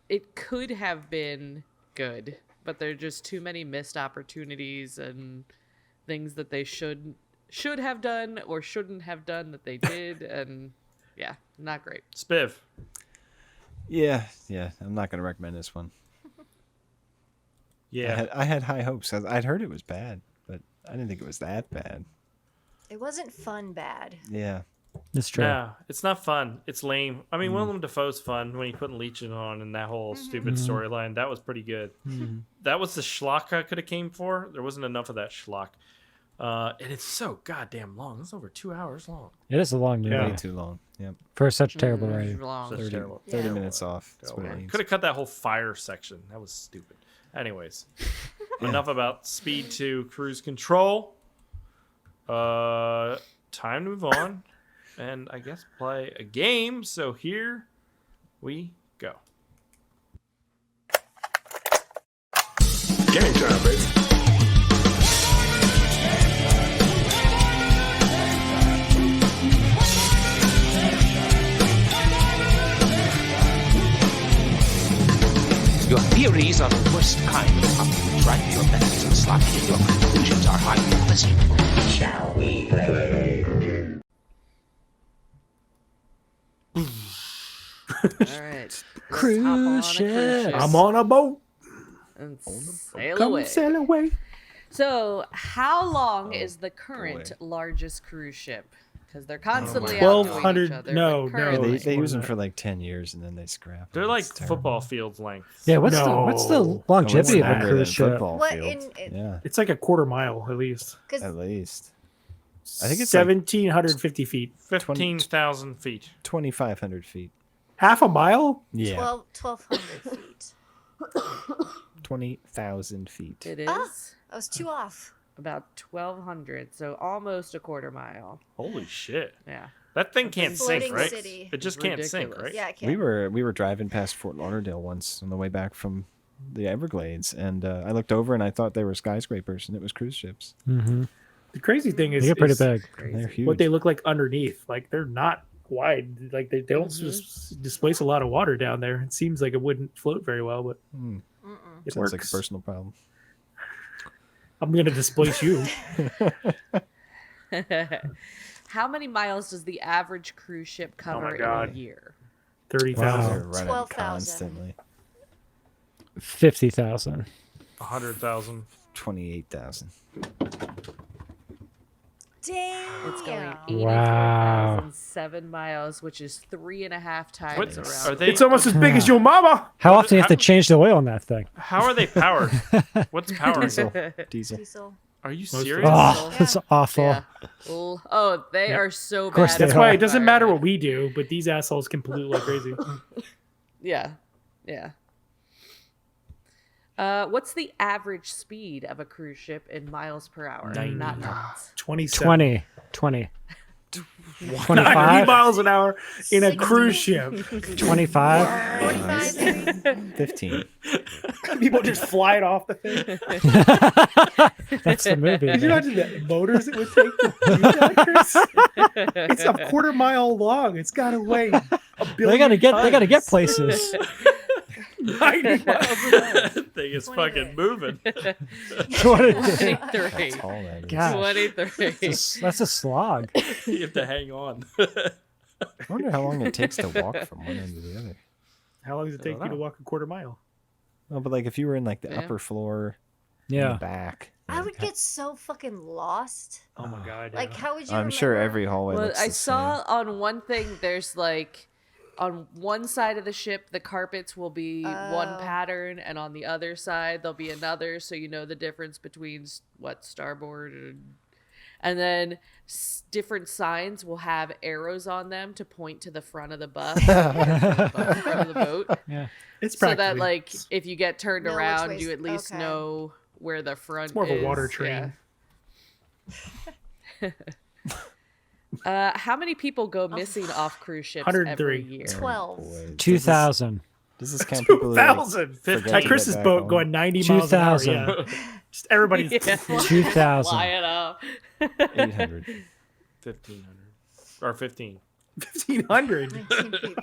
It could have been good, but there are just too many missed opportunities and things that they should have done or shouldn't have done that they did, and yeah, not great. Spiv. Yeah. I'm not going to recommend this one. Yeah. I had high hopes. I'd heard it was bad, but I didn't think it was that bad. It wasn't fun bad. Yeah. That's true. No, it's not fun. It's lame. I mean, Willem Dafoe's fun when he put Legion on and that whole stupid storyline. That was pretty good. That was the schlock I could have came for. There wasn't enough of that schlock. And it's so goddamn long. It's over 2 hours long. It is a long movie Way too long. Yep. for such terrible writing. Long. Such 30, terrible. 30 Yeah. minutes off. That's what it needs. Could have cut that whole fire section. That was stupid. Anyways, enough about Speed 2 Cruise Control. Time to move on and I guess play a game. So here we go. Game time, baby. Your theories are the worst kind of puppets, right? Your methods are sloppy and your conclusions are highly questionable. Shall we play? All right, Cruise ship. I'm on a boat. and sail Come away. sail away. So, how long is the current largest cruise ship? Because they're constantly outdoing each 1,200 other. no, but no. Yeah, currently- they use them for like 10 years and then they scrap. They're them. like It's terrible. football fields length. Yeah, what's the longevity of a longer cruise than ship? football What fields. in Yeah, It's like a quarter mile at least. at least. I think it's like 1,750 feet. 15,000 feet. 2,500 feet. Half a mile? Yeah, 1,200 feet? 20,000 feet. It is I was too off. about 1,200, so almost a quarter mile. Holy shit. Yeah. That thing can't sink, Floating right? city. It just It's can't sink, ridiculous. right? Yeah, I can't. We were driving past Fort Lauderdale once on the way back from the Everglades, and I looked over and I thought they were skyscrapers, and it was cruise ships. Mm-hmm. The crazy thing is, They get pretty is big. They're huge. what they look like underneath. Like they're not wide. Like they don't displace a lot of water down there. It seems like it wouldn't float very well, but it Sounds works. like a personal problem. I'm gonna displace you. How many miles does the average cruise ship cover in a God. year? 30,000. They're running 12,000. constantly. 50,000. 100,000. 28,000. Damn. It's going Wow. 84,007 miles, which is 3.5 times What around. are they? It's almost as big as your mama. How often do you have to change the oil on that thing? How are they powered? What's powering Diesel. them? Diesel. Diesel. Are you Most of serious? Oh, that's awful. Yeah. Oh, they are so bad. course for they That's the why it doesn't matter what environment. we do, but these assholes can pollute like crazy. Yeah. Yeah. What's the average speed of a cruise ship in miles per hour? 90. Not knots. 27. 20. 90 25? miles an hour in a cruise ship. 25? 45. 15. People just flying off the thing. That's the movie. Could you man. imagine the motors it would take to do that, Chris? It's a quarter mile long. It's got to weigh a billion They gotta get tons. places. 90 miles an hour. Thing is fucking moving. 23. That's all that is. God. 23. That's a slog. You have to hang on. I wonder how long it takes to walk from one end to the other. How long does it take you to walk a quarter mile? Well, but like if you were in like the Yeah. upper floor, in Yeah. the back. I would get so fucking lost. Oh my god. Like, how would you? I'm sure remember- every hallway Well, looks I the saw on one thing there's like on one side of the ship the carpets will be one Oh. pattern and on the other side there'll be another, so you know the difference between starboard and then different signs will have arrows on them to point to the front of the bus, front of the boat. Yeah. It's So that practically- like if you get turned Know which around way's- you at least okay. know where the front It's more of a is. water train. Yeah. How many people go missing off cruise ships every 103. year? 12. Boy, 2,000. Does this count people who like, 2,000. forget At to Chris's get back boat home? going 90 miles an hour. 2,000. Yeah. Just everybody's Yeah. 2,000. Flying off. 800. 1,500. Or 15. 1,500. 19 people.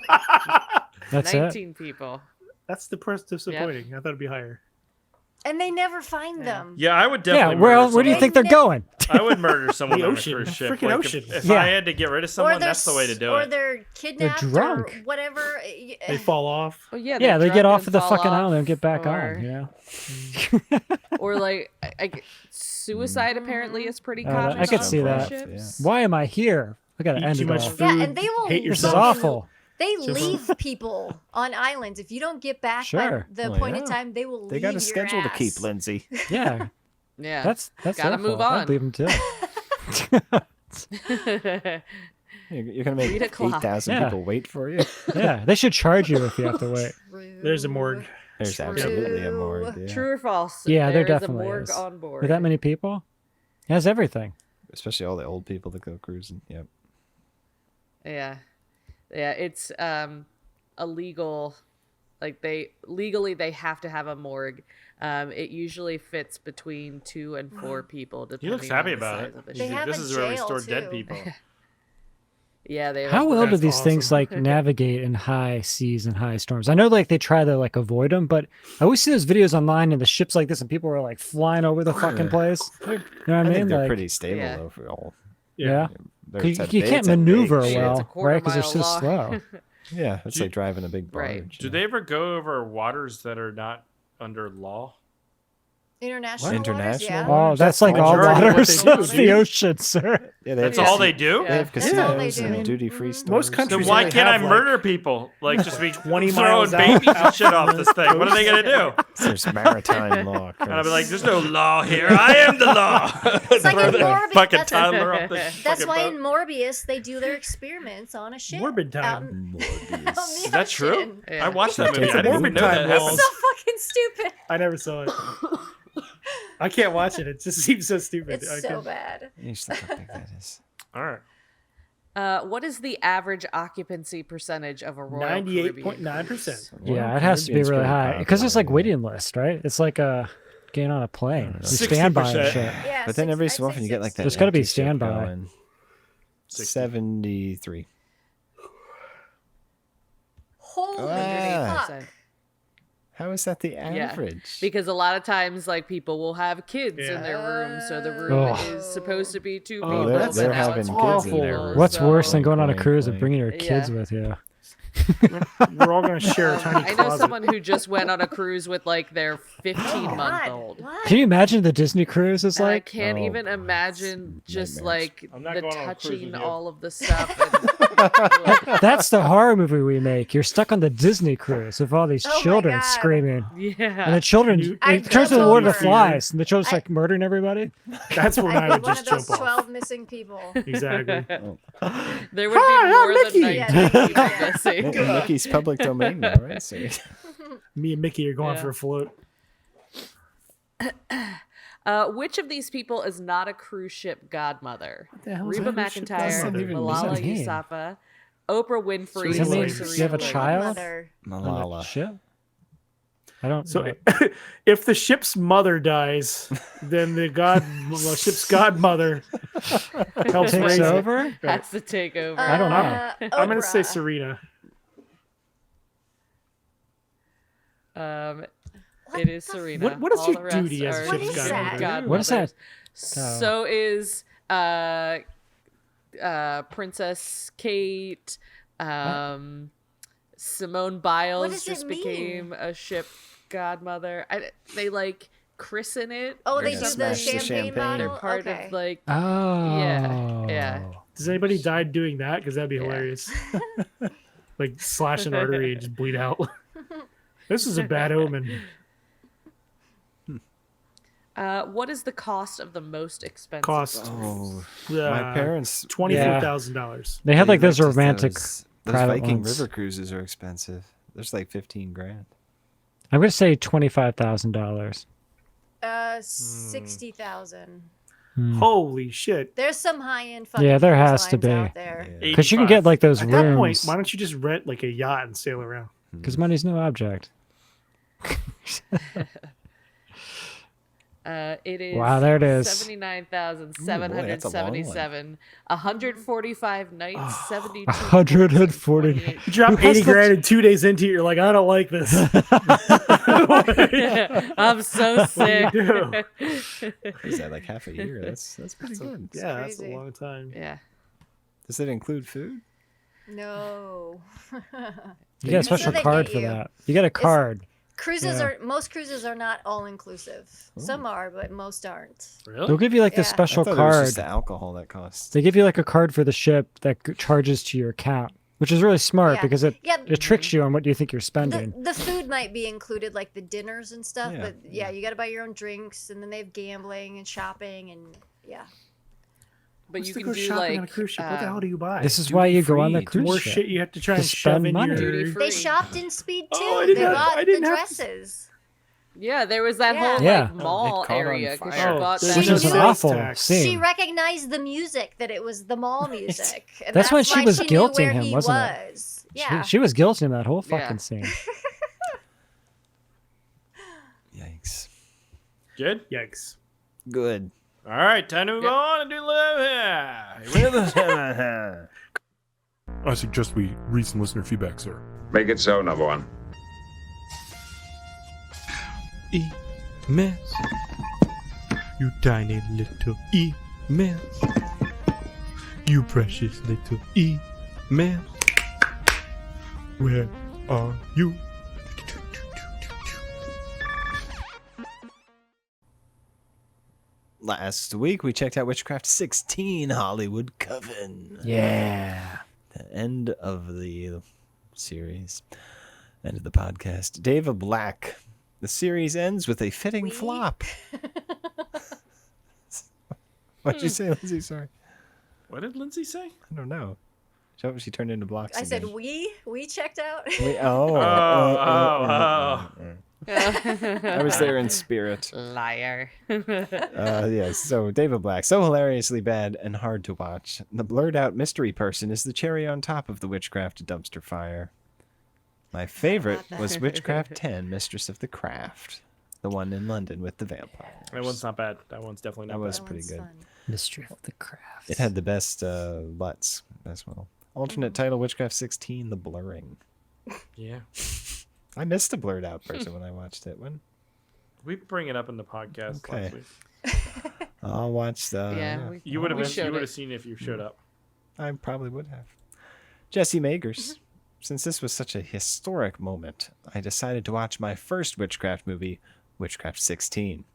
That's it. 19 people. That's disappointing. I thought it'd be higher. And they never find them. Yeah, I would Yeah, definitely. where murder else? Where do you someone. think they're going? I would murder someone The on ocean. a cruise ship. Freaking Like, ocean. If Yeah. I had to get rid of someone, that's the way to do or it. they're kidnapped drunk. or whatever. They fall off. Oh yeah, Yeah, they drunk get off and of the fall fucking off, island and get back or, on. Yeah. Or like suicide apparently is pretty Oh, common. I could on see cruise that. ships. Why am I here? I gotta Eat end too it much all. food. Yeah, and they will hate This is yourself. awful. They leave people on islands. If you don't get back Sure. by the Well, appointed yeah. time, they will They leave got a your schedule to keep, ass. Lindsay. Yeah, Yeah. that's Gotta their move fault. on. I'd leave them too. You're going to make 8 o'clock. 8,000 Yeah. people wait for you? Yeah, they should charge you if you have to wait. There's a morgue. There's True. absolutely a morgue. Yeah. True or false? Yeah, there is definitely a morgue is. on board. With that many people, it has everything. Especially all the old people that go cruising. Yep. Yeah. Yeah, it's illegal. Like they have to have a morgue. It usually fits between 2 and 4 people. He looks depending on happy the about size it. of the They He's ship. like, have this a is where we jail, store dead too. people. Yeah, they. How well do That's these things awesome. like navigate in high seas and high storms? I know like they try to like avoid them, but I always see those videos online and the ships like this and people are like flying over the fucking place. You know what I I mean? think they're Like, pretty stable Yeah. overall. yeah. They're- 'Cause it's a you big- can't it's a big maneuver ship. well, It's a quarter right? Because they're so mile long. slow. Yeah, it's Do- like driving a big barge. Right. Do they ever go over waters that are not under law? International. International Waters, Oh, that's like all majority of what waters they do, of the dude. ocean, sir. Yeah, That's all they do? They have That's all they casinos do. and duty-free stores. Most Then countries why only can't I have, like, murder people? Like, just be 20 throwing miles babies out and shit off this thing. What are they going to do? There's maritime law. And I'll be like, there's no law here. I am the law. It's like Throw in the Morbius. fucking That's, toddler off the that's fucking why boat. in Morbius they do their experiments on a ship. Morbid out time. in- out in the Is that true? ocean. Yeah. I watched that movie. It's I a didn't even Morbid know time that balls. happened. So fucking stupid. I never saw it. I can't watch it. It just seems so stupid. It's I so can't- bad. You should look how big that is. All right. What is the average occupancy percentage of a Royal Caribbean 98.9%. Yeah, it has to be Caribbean's really pretty high because there's like popular, waiting list, right? It's like getting on a plane. You 60%. stand by and shit. Yeah, But then every I'd so say often you get like that. There's gotta be empty ship standby. going. 73. Holy Ah. fuck. How is that the Yeah. average? Because a lot of times, like, people will have kids in their room, so the room Oh. is supposed to be two Oh, people. they're but now having it's kids four in their people, room. What's so- worse than going on a Wink, cruise and wink. bringing your kids Yeah. with you? We're all going to share a tiny I know closet. someone who just went on a cruise with like their 15-month-old. What? Can you imagine the Disney cruise is And I like? can't Oh, even boy, imagine just nightmares. like I'm not the going on a cruise touching with you. all of the stuff. That's the horror movie we make. You're stuck on the Disney cruise with all these Oh my children God. screaming. And, And yeah. the children, I it turns jump into Lord of the over. Flies, and the children's I- like murdering everybody. That's when I I'd would be one just of those jump off. 12 missing people. Exactly. There would be more than Mickey. 19 people missing. Mickey's public domain now, right? So, Me and Mickey are going Yeah. for a float. Which of these people is not a cruise ship godmother? the hell is Reba a cruise ship McEntire, godmother? Malala What does that mean? Yousafzai, Oprah Winfrey, Does that mean or you Serena have a Williams. child? Mother. Malala. Shit. I don't. So know. if the ship's mother dies, then the ship's godmother helps takes raise it. over. Has to take over. I don't know. I'm going to say Oprah. Serena. It is Serena. what is All your the rest duty as a are ship's What is that? godmothers. What is that? So is Princess Kate. Simone Biles does it just mean? became a ship godmother. They like christen it. Oh, or they do the smash the champagne champagne. bottle? They're part Okay. of like Oh. yeah. Does anybody die doing that? Because that'd be hilarious. Like slash an artery and just bleed out. This is a bad omen. What is the cost of the most expensive? Cost Oh, my parents. $24,000. They had like those looked at romantic Those private Viking ones. river cruises are expensive. There's like 15 grand. I'm gonna say $25,000. 60,000. Holy shit! There's some high-end fucking Yeah, there cruise has to lines be. out there. Because you can get like those At that point, rooms. why don't you just rent like a yacht and sail around? Because money's no object. It is Wow, there it is. 79,777. 145 nights, 72. 140. days, You drop Who has 80 grand and 2 days into it, you're like, I don't like this. 28. I'm so sick. do? Is that like half a year? That's pretty good. Yeah, that's a crazy. long time. Yeah. Does it include food? No. You got a That's what special they card get for you. that. You get a card. Cruises Yeah. are most cruises are not all inclusive. Some are, but most aren't. They'll give you like this Yeah. special I thought it was card. just the alcohol that costs. They give you like a card for the ship that charges to your account, which is really smart Yeah. because it Yeah. tricks you on what you think you're spending. The food might be included, like the dinners and stuff, Yeah, but yeah, you got to buy your own drinks, and then they have gambling and shopping, and yeah. But What's you to can go do shopping like on a cruise ship? What the hell do you buy? This is why you go on the Duty-free. cruise More ship. shit you have to try To and shove spend in money. your... Duty-free. They shopped in Speed too. Oh, I they didn't have- bought I didn't the have to- dresses. Yeah, there was that Yeah. whole Yeah. like mall It caught on area because she fire. bought There's that. Which is an sales awful tax. She scene. recognized the music that it was the mall music. And That's when she why was knew guilting where him, he wasn't it? was. Yeah. She was guilty in that whole Yeah. fucking scene. Yikes. Good? Yikes. Good. All right, time to move on and do live here. I suggest we read some listener feedback, sir. Make it so, number one. Emails. You tiny little emails. You precious little emails. Where are you? Last week we checked out Witchcraft 16 Hollywood Coven. Yeah. The end of the series. End of the podcast. David Black. The series ends with a fitting flop. What'd you say, Lindsay? Sorry. What did Lindsay say? I don't know. She turned into blocks I again. said we checked out. I was there in spirit. Liar. Yes, so David Black, so hilariously bad and hard to watch. The blurred out mystery person is the cherry on top of the Witchcraft dumpster fire. My favorite was Witchcraft 10, Mistress of the Craft. The one in London with the vampire. That one's not bad. That one's definitely not That bad. was pretty good. Mystery of the Craft. It had the best butts as well. Alternate title, Witchcraft 16, The Blurring. Yeah. I missed a blurred out person when I watched it. We bring it up in the podcast Okay. last week. I'll watch the... You would have seen it if you showed up. I probably would have. Jesse Magers. Since this was such a historic moment, I decided to watch my first Witchcraft movie, Witchcraft 16.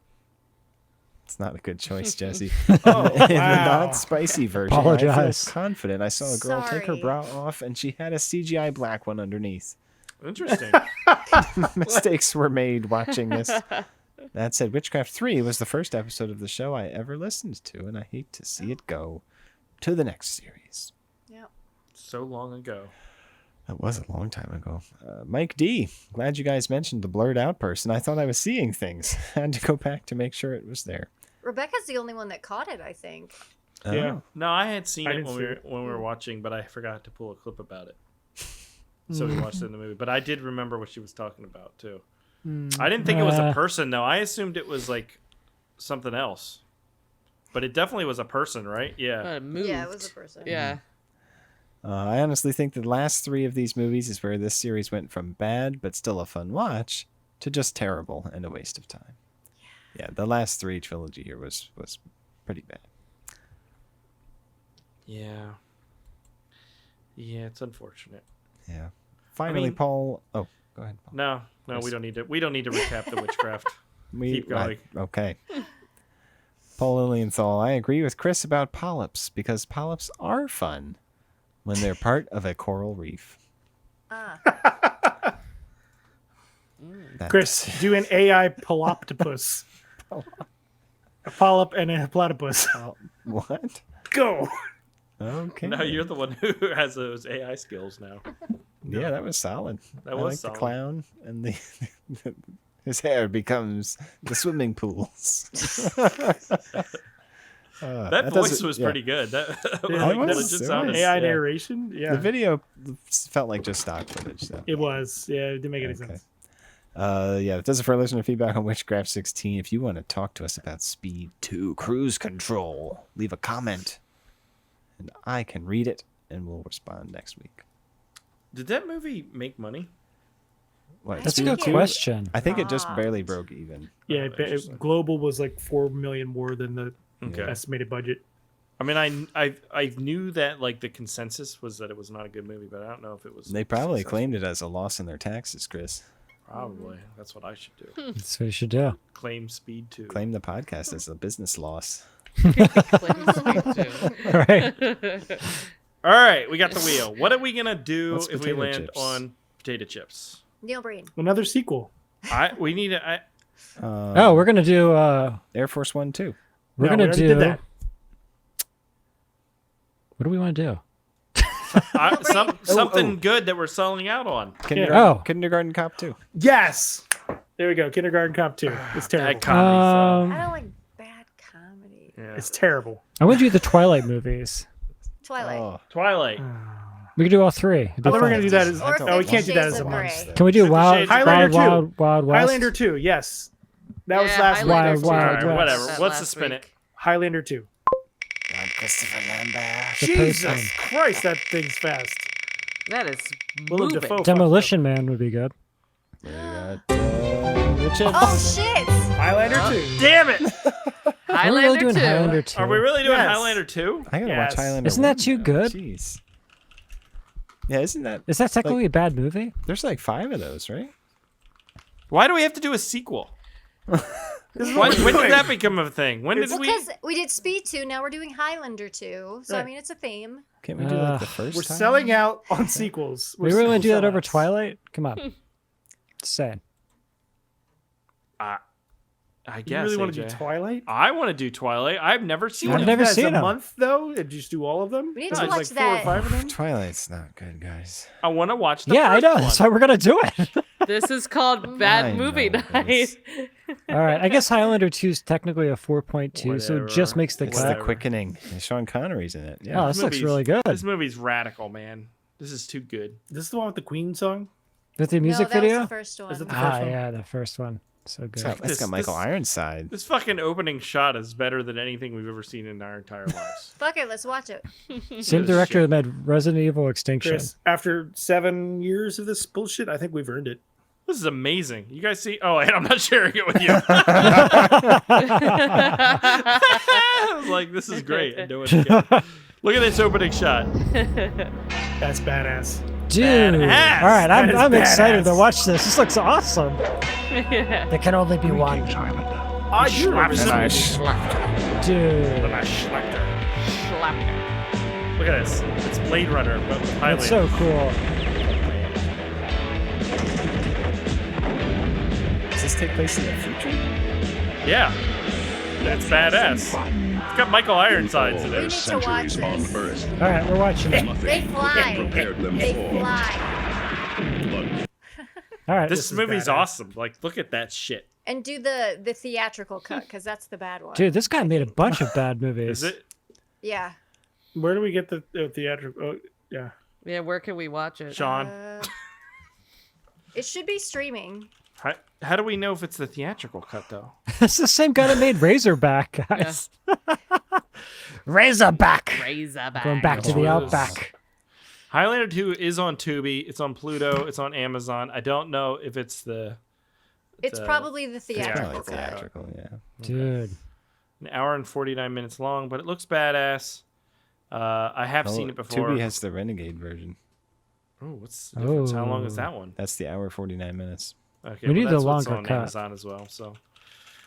It's not a good choice, Jesse. In the not-spicy version, I Apologize. feel confident I saw a girl take her Sorry. bra off and she had a CGI black one underneath. Interesting. Mistakes were made watching this. That said, Witchcraft 3 was the first episode of the show I ever listened to, and I hate to see it go to the next series. Yep. So long ago. That was a long time ago. Mike D. Glad you guys mentioned the blurred out person. I thought I was seeing things. Had to go back to make sure it was there. Rebecca's the only one that caught it, I think. Yeah. No, I had seen I it didn't when see we were watching, but I forgot to pull a clip about it. So we watched it in the movie. But I did remember what she was talking about too. I didn't think it was a person though. I assumed it was like something else. But it definitely was a person, right? Yeah. Yeah, it was a person. Yeah. I honestly think the last 3 of these movies is where this series went from bad, but still a fun watch, to just terrible and a waste of time. Yeah, the last 3 trilogy here was pretty bad. Yeah. Yeah, it's unfortunate. Yeah. Finally, Paul. Oh, go ahead, Paul. No, Chris. we don't need to. We don't need to recap the Witchcraft. Keep going. Okay. Paul Lilienthal, I agree with Chris about polyps because polyps are fun when they're part of a coral reef. Chris, do an AI polyptopus. A polyp and a platypus. What? Go. Okay. No, you're the one who has those AI skills now. Yeah, that was solid. That I was like solid. the clown and the his hair becomes the swimming pools. That voice was pretty good. That, Yeah, like, it was. legit sounded. AI Yeah. narration. Yeah. The video felt like just stock footage. So. It was. Yeah, it didn't make any sense. Yeah, that does it for listener feedback on Witchcraft 16. If you want to talk to us about Speed 2 Cruise Control, leave a comment, and I can read it, and we'll respond next week. Did that movie make money? What, That's a Speed good 2? question. I think it just barely broke even. Yeah, global was like 4 million more than the Okay. estimated budget. I mean, I knew that like the consensus was that it was not a good movie, but I don't know if it was. They probably successful. claimed it as a loss in their taxes, Chris. Probably. That's what I should do. That's what you should do. Claim Speed 2. Claim the podcast as a business loss. Right. All right, we got the wheel. What are we gonna do What's if we potato land chips? on potato chips? Neil Breen. Another sequel. We need a. Oh, we're gonna do. Air Force One too. We're No, we gonna already do. did that. What do we want to do? Something good that we're selling out on. Kindergarten Cop 2. Yes. There we go. Kindergarten Cop 2. It's terrible. I don't like bad comedy. It's terrible. I want to do the Twilight movies. Twilight. Twilight. We could do all 3. It'd be I thought we were fun. going to do that as. Or No, we can't do that 50 as a Shades of month. Grey. Can we do 50 Wild, Shades of Highlander 2. Wild West? Highlander 2, yes. That was Yeah, last week. Highlander Wild, 2. Wild All right, West. whatever. That Let's last just spin it. week. Highlander 2. Christopher Lambert. The Jesus person. Christ, that thing's fast. That is Willem moving. Dafoe. Demolition Man would be good. Richard. Oh shit! Highlander 2. Damn it! Are we Highlander really doing 2. Highlander 2? Are we really doing Yes. Highlander 2? I gotta Yes. watch Highlander. Isn't that 1 too now. good? Jeez. Yeah, isn't that? Is that technically a bad movie? There's like 5 of those, right? Why do we have to do a sequel? When did that become a thing? When did Well, we? because we did Speed 2, now we're doing Highlander 2. So, I Right. mean, it's a theme. Can't we do like the first We're time? selling out on sequels. We really want to do that over sellouts. Twilight? Come on. Just saying. I You guess. really want to do AJ. Twilight? I want to do Twilight. I've never seen I've it. never As seen a them. month though, and just do all of them. We need There's to watch like 4 or that. 5 of them. Twilight's not good, guys. I want to watch the Yeah, I first know. one. That's why we're going to do it. This is called Bad Movie know, Night. it's- All right. I guess Highlander 2 is technically a 4.2, so it just Whatever. makes the It's cut. the quickening. And Sean Connery's in it. Yeah. Oh, this looks movie's- really good. This movie's radical, man. This is too good. This is the one with the Queen song. With the music no, that video? was the first one. Is it the first one? Yeah, the first one. So good. It's got Michael Ironside. This fucking opening shot is better than anything we've ever seen in our entire lives. Fuck it, let's watch it. Same director that made Resident Evil Extinction. Chris, after 7 years of this bullshit, I think we've earned it. This is amazing. You guys see? Oh, and I'm not sharing it with you. I was like, this is great. I know it again. Look at this opening shot. That's badass. Dude. Badass. All right, That is I'm excited to badass. watch this. This looks awesome. There can only be one. I do remember slaps this him. movie. Dude. And I slapped her. Look at this. It's Blade Runner, but with Highlander. That's so cool. Does this take place in the future? Yeah. That's badass. It's got Michael Ironsides in We it. need to watch this. All right, we're watching it. They fly. They fly. All right. This movie's awesome. Like, look at that shit. And do the theatrical cut, because that's the bad one. Dude, this guy made a bunch of bad movies. Is it? Yeah. Where do we get the theatrical? Oh, yeah. Yeah, where can we watch it? Sean, It should be streaming. how do we know if it's the theatrical cut, though? It's the same guy that made Razorback, guys. Razorback. Razorback. Going back to the Outback. Highlander 2 is on Tubi. It's on Pluto. It's on Amazon. I don't know if it's the... It's probably the theatrical Probably cut. theatrical, yeah. Dude. An hour and 49 minutes long, but it looks badass. I have seen it before. Tubi has the Renegade version. Oh, what's the difference? How long is Oh. that one? That's the hour 49 minutes. Okay, We need the that's what's longer on cut. Amazon as well. So,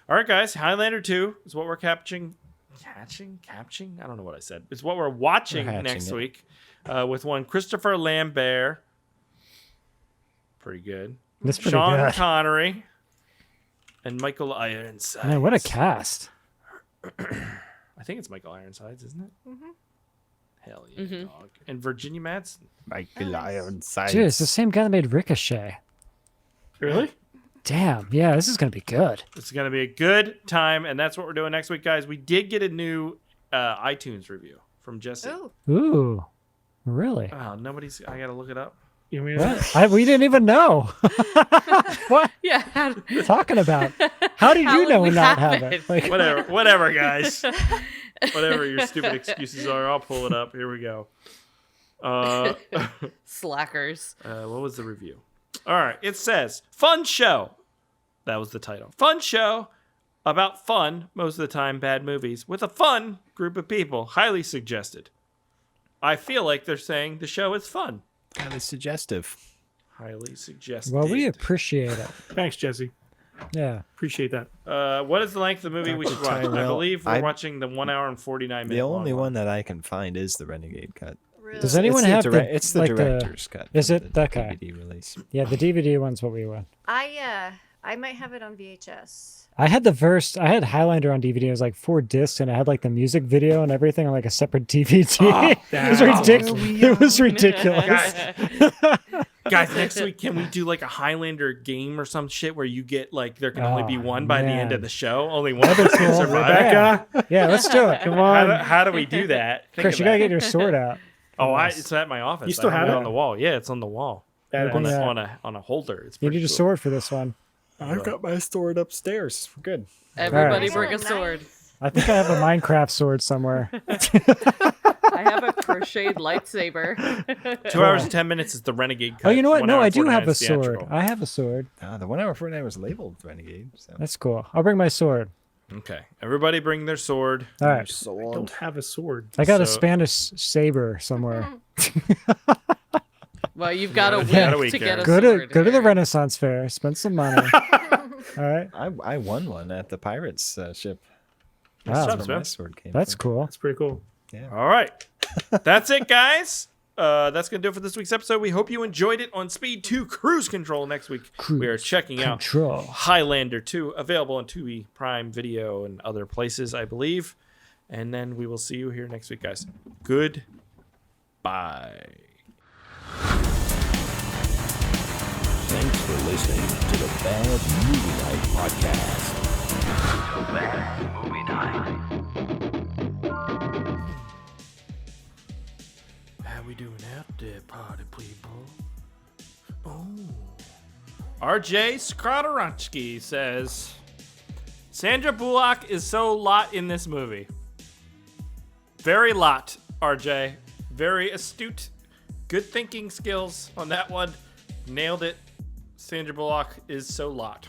all right, guys, Highlander 2 is what we're catching. I don't know what I said. It's what we're watching We're hatching next it. week with one Christopher Lambert. Pretty good. That's pretty Sean good. Connery and Michael Ironsides. Man, what a cast. I think it's Michael Ironsides, isn't it? Mm-hmm. Hell yeah, dog. And Virginia Madsen. Michael Ironside. Dude, it's the same guy that made Ricochet. Really? Damn. Yeah, this is going to be good. It's going to be a good time, and that's what we're doing next week, guys. We did get a new iTunes review from Jesse. Ooh. Ooh. Really? Oh, nobody's... I got to look it up. You mean What? We didn't even know. What? Yeah. What are you talking about? How did How you would know we and not have have it? it? Like, Whatever, guys. Whatever your stupid excuses are, I'll pull it up. Here we go. Slackers. What was the review? All right, it says, fun show. That was the title. Fun show about fun, most of the time bad movies, with a fun group of people. Highly suggested. I feel like they're saying the show is fun. Highly suggestive. Highly suggested. well, we appreciate it. Thanks, Jesse. Yeah. Appreciate that. What is the length of the movie we should watch? I Tyrell, believe we're I- watching the 1 hour and 49 minute The only long one that I can find is the Renegade cut. Does anyone It's have the the? It's the like director's cut. Is from it the okay? DVD release. Yeah, the DVD one's what we want. I might have it on VHS. I had I had Highlander on DVD. It was like 4 discs, and I had like the music video and everything on like a separate DVD. It was ridiculous. It was ridiculous. Guys, next week, can we do like a Highlander game or some shit where you get like there can only be Oh, one by the end man. of the show? Only one That'd be person cool. survives. Rebecca. Yeah, let's do it. Come on, How do we do that? Think Chris. You of gotta that. get your sword out. Oh, it's at my office. You still I have it? on the wall. Yeah, it's on the wall. Badass. On a holder. It's You pretty need a cool. sword for this one. I've got my sword upstairs. We're good. Everybody Alright. bring a sword. I think I have a Minecraft sword somewhere. I have a crocheted lightsaber. 2 hours and 10 minutes is the Renegade cut. Oh, you know what? 1 No, hour I and do 49 have a is theatrical. sword. I have a sword. The 1 hour 49 was labeled Renegade. So. That's cool. I'll bring my sword. Okay. Everybody bring their sword. All right. I don't have a sword. I got a So- Spanish saber somewhere. Well, you've got a Yeah. week to get a Go sword. to the Renaissance Fair. Spend some money. All right. I won one at the pirates ship. Wow. That's where my sword came That's from. cool. That's pretty cool. Yeah. All right. That's it, guys. That's going to do it for this week's episode. We hope you enjoyed it. On Speed 2 Cruise Control next week, we are checking out Highlander 2, available on Tubi, Prime Video, and other places, I believe. And then we will see you here next week, guys. Goodbye. Thanks for listening to the Bad Movie Night podcast. Bad Movie Night. How we doing out there, party people? Oh. RJ Skratoronsky says, Sandra Bullock is so lot in this movie. Very lot, RJ. Very astute. Good thinking skills on that one. Nailed it. Sandra Bullock is so lot.